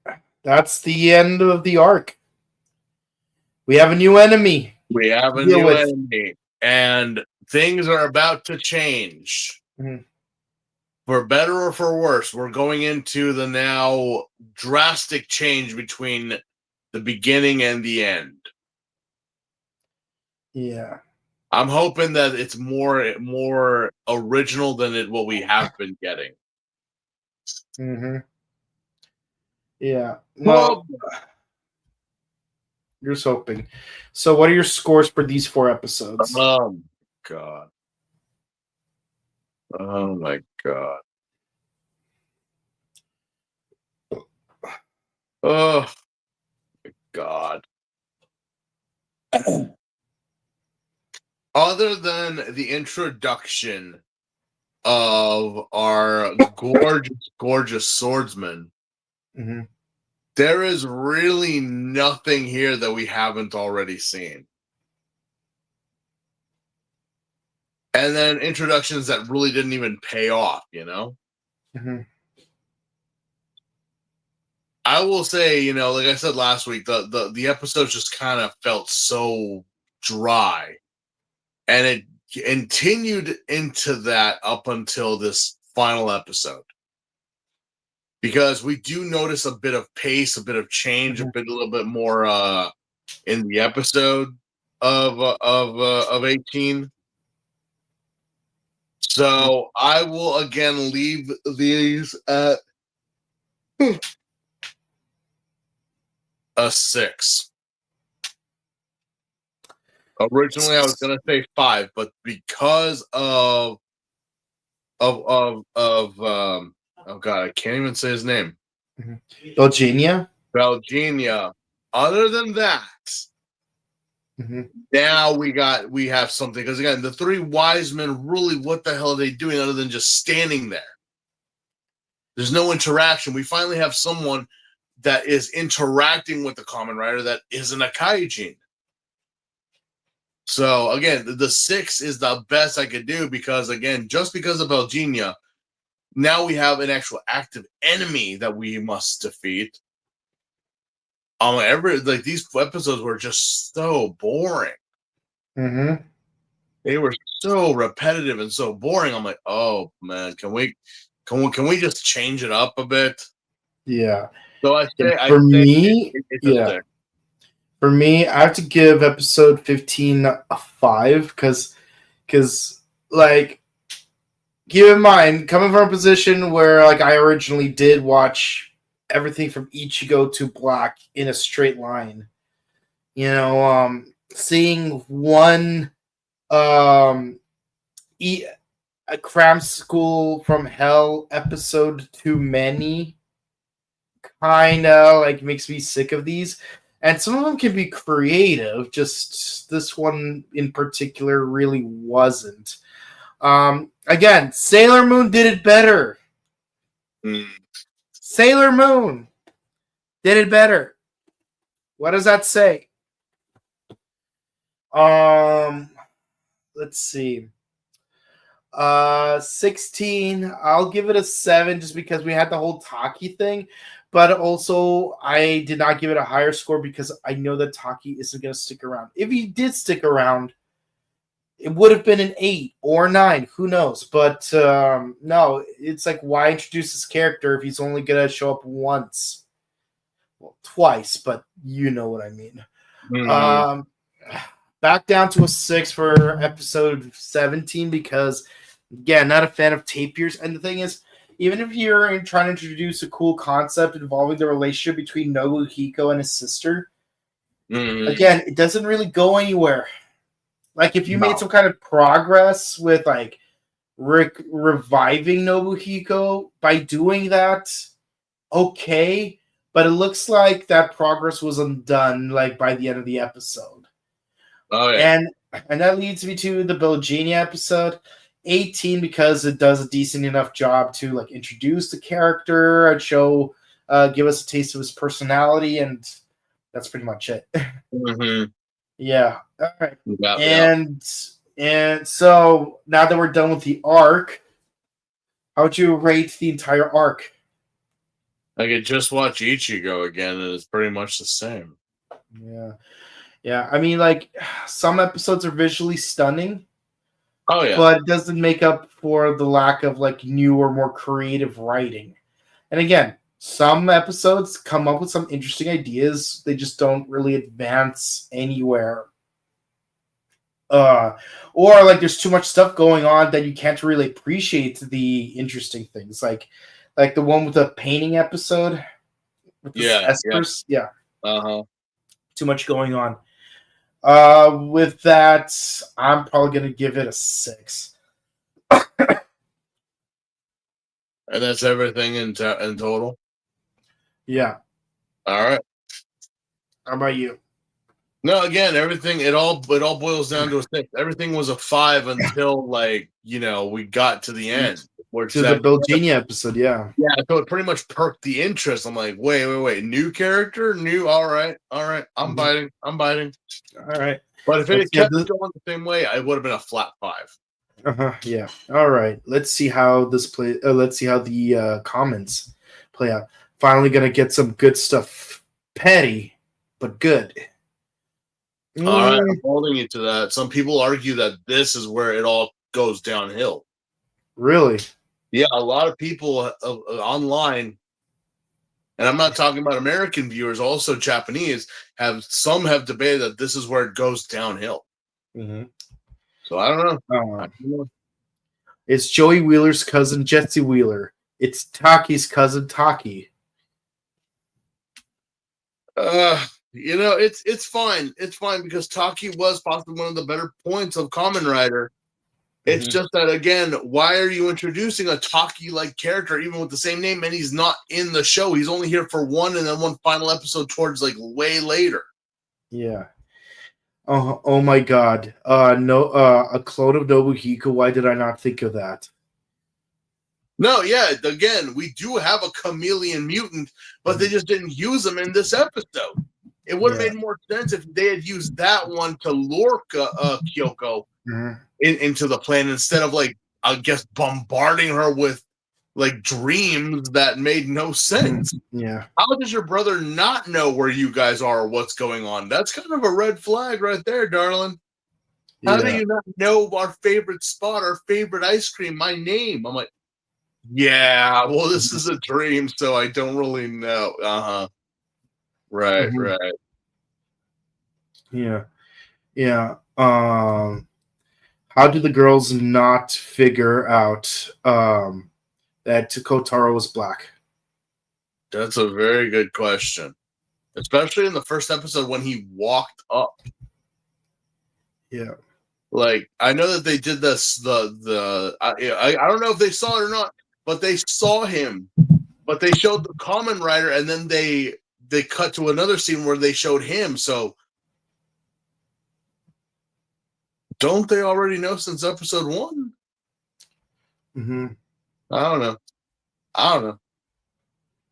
That's the end of the arc. We have a new enemy. We have a new enemy, and things are about to change. Mhm. For better or for worse. We're going into the now drastic change between the beginning and the end. Yeah. I'm hoping that it's more original than what we have been getting. Mm-hmm. Yeah. Well, you're just hoping. So what are your scores for these 4 episodes? Oh, God. Oh, my God. Oh, my God. Other than the introduction of our gorgeous swordsman, Mm-hmm. there is really nothing here that we haven't already seen. And then introductions that really didn't even pay off, Mm-hmm. I will say, like I said last week, the episodes just kind of felt so dry. And it continued into that up until this final episode. Because we do notice a bit of pace, a bit of change, a little bit more in the episode of 18. So I will again leave these at a 6. Originally, I was gonna say 5, but because of oh God, I can't even say his name. Virginia. Other than that, Mm-hmm. now we have something, because again, the 3 wise men, really, what the hell are they doing other than just standing there? There's no interaction. We finally have someone that is interacting with the Kamen Rider that isn't a kaijin. So again, the 6 is the best I could do, because again, just because of Elgenia, now we have an actual active enemy that we must defeat. These episodes were just so boring. Mm-hmm. They were so repetitive and so boring. I'm like, oh man, can we just change it up a bit? Yeah. So I say, it's a 6. For me, I have to give episode 15 a 5 because like, keep in mind, coming from a position where like I originally did watch everything from Ichigo to Black in a straight line, seeing one a Cram School from Hell episode too many kind of like makes me sick of these. And some of them can be creative, just this one in particular really wasn't. Again, Sailor Moon did it better. Sailor Moon did it better. What does that say? Let's see. 16. I'll give it a 7 just because we had the whole Taki thing, but also I did not give it a higher score because I know that Taki isn't going to stick around. If he did stick around, it would have been an 8 or 9. Who knows? But no, it's like, why introduce this character if he's only going to show up once? Well, twice, but you know what I mean. Back down to a 6 for episode 17 because, again, not a fan of tapirs. And the thing is, even if you're trying to introduce a cool concept involving the relationship between Nobuhiko and his sister, again, it doesn't really go anywhere. Like, if you made some kind of progress with, like, reviving Nobuhiko by doing that, okay. But it looks like that progress was undone, like, by the end of the episode. Oh, yeah. And that leads me to the Bilgenia episode 18 because it does a decent enough job to like introduce the character and show, give us a taste of his personality, and that's pretty much it. Yeah. All right. And so now that we're done with the arc, how would you rate the entire arc? I could just watch Ichigo again, and it's pretty much the same. Yeah. Yeah, I mean, like, some episodes are visually stunning. Oh, yeah. But it doesn't make up for the lack of, like, new or more creative writing. And again, some episodes come up with some interesting ideas. They just don't really advance anywhere. Or, like, there's too much stuff going on that you can't really appreciate the interesting things. Like the one with the painting episode. With the espers. Yeah. Uh-huh. Too much going on. With that, I'm probably going to give it a 6. And that's everything in total? Yeah. All right. How about you? No, again, everything, it all boils down to a 6. Everything was a 5 until, like, we got to the end. To the Bilgenia episode, yeah. Yeah, so it pretty much perked the interest. I'm like, wait. New character? All right. I'm biting. All right. But if it kept going the same way, I would have been a flat 5. Yeah. All right. Let's see how this play. Let's see how the comments play out. Finally, gonna get some good stuff. Petty, but good. All right, I'm holding you to that. Some people argue that this is where it all goes downhill. Really? Yeah, a lot of people online, and I'm not talking about American viewers, also Japanese, have debated that this is where it goes downhill. So I don't know. It's Joey Wheeler's cousin, Jesse Wheeler. It's Taki's cousin, Taki. It's fine. It's fine because Taki was possibly one of the better points of Kamen Rider. It's just that, again, why are you introducing a Taki-like character even with the same name and he's not in the show? He's only here for one and then one final episode towards, like, way later. Yeah. Oh my God. A clone of Nobuhiko. Why did I not think of that? No, yeah, again, we do have a chameleon mutant, but they just didn't use him in this episode. It would have made more sense if they had used that one to lure Kyoko into the plan instead of, like, I guess, bombarding her with, like, dreams that made no sense. Yeah. How does your brother not know where you guys are or what's going on? That's kind of a red flag right there, darling. How do you not know our favorite spot, our favorite ice cream, my name? I'm like, yeah, well, this is a dream, so I don't really know. Right. Yeah. How do the girls not figure out that Kotaro was black? That's a very good question. Especially in the first episode when he walked up. Yeah. Like, I know that they did this, I don't know if they saw it or not, but they saw him. But they showed the Kamen Rider, and then they cut to another scene where they showed him, so don't they already know since episode 1? Mm-hmm. I don't know.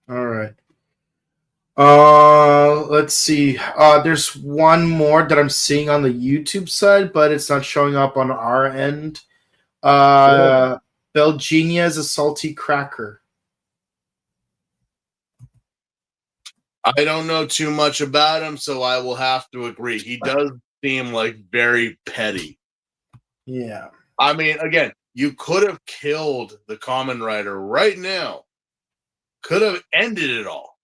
All right. Let's see. There's one more that I'm seeing on the YouTube side, but it's not showing up on our end. Belgenia is a salty cracker. I don't know too much about him, so I will have to agree. He does seem like very petty. Yeah. I mean, again, you could have killed the Kamen Rider right now. Could have ended it all.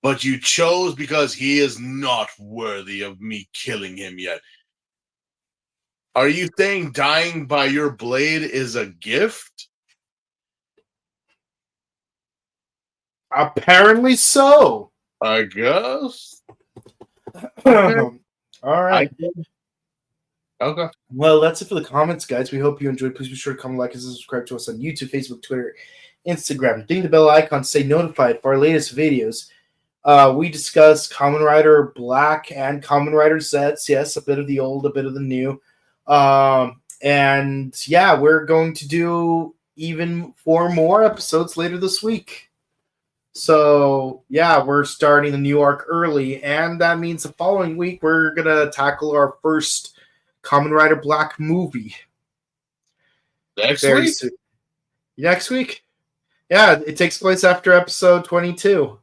But you chose because he is not worthy of me killing him yet. Are you saying dying by your blade is a gift? Apparently so. I guess. All right. Okay. Well, that's it for the comments, guys. We hope you enjoyed. Please be sure to comment, like, and subscribe to us on YouTube, Facebook, Twitter, Instagram. Ding the bell icon. Stay notified for our latest videos. We discuss Kamen Rider Black and Kamen Rider Zets. Yes, a bit of the old, a bit of the new. And yeah, we're going to do even 4 more episodes later this week. So yeah, we're starting the new arc early, and that means the following week we're gonna tackle our first Kamen Rider Black movie. Next Very week? soon. Next week? Yeah, it takes place after episode 22.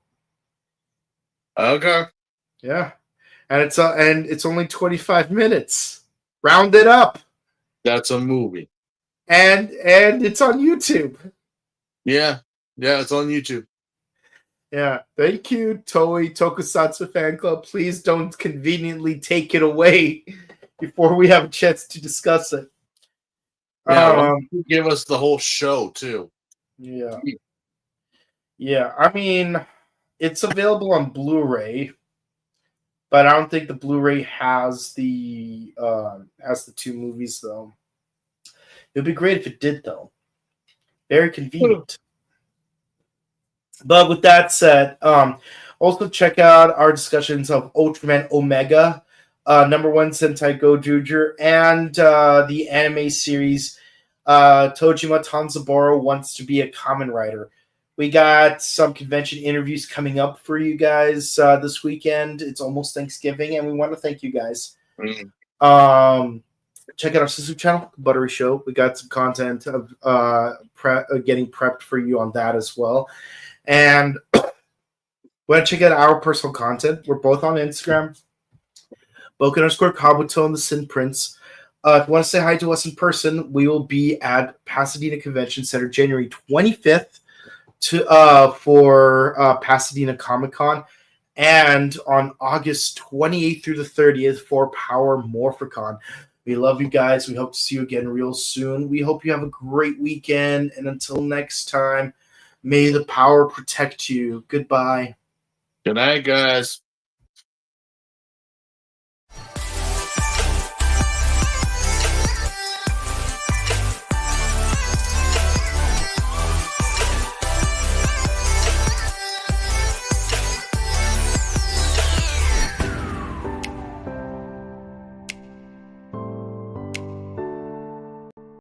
Okay. Yeah, and it's only 25 minutes. Round it up, That's a movie. and it's on YouTube. Yeah. Yeah, it's on YouTube. Yeah, thank you, Toei Tokusatsu Fan Club. Please don't conveniently take it away before we have a chance to discuss it. Yeah, give us the whole show too. Yeah. Yeah, I mean, it's available on Blu-ray, but I don't think the Blu-ray has the 2 movies though. It would be great if it did though. Very convenient. But with that said, also check out our discussions of Ultraman Omega, #1 Sentai Gojuger, and the anime series Tojima Tanzaburo Wants to Be a Kamen Rider. We got some convention interviews coming up for you guys this weekend. It's almost Thanksgiving, and we want to thank you guys. Check out our sister channel, Buttery Show. We got some content of getting prepped for you on that as well. And want to check out our personal content. We're both on Instagram, Boku_Kabuto and the Sin Prince. If you want to say hi to us in person, we will be at Pasadena Convention Center January 25th for Pasadena Comic Con, and on August 28th through the 30th for Power Morphicon. We love you guys. We hope to see you again real soon. We hope you have a great weekend, and until next time, may the power protect you. Goodbye. Good night, guys.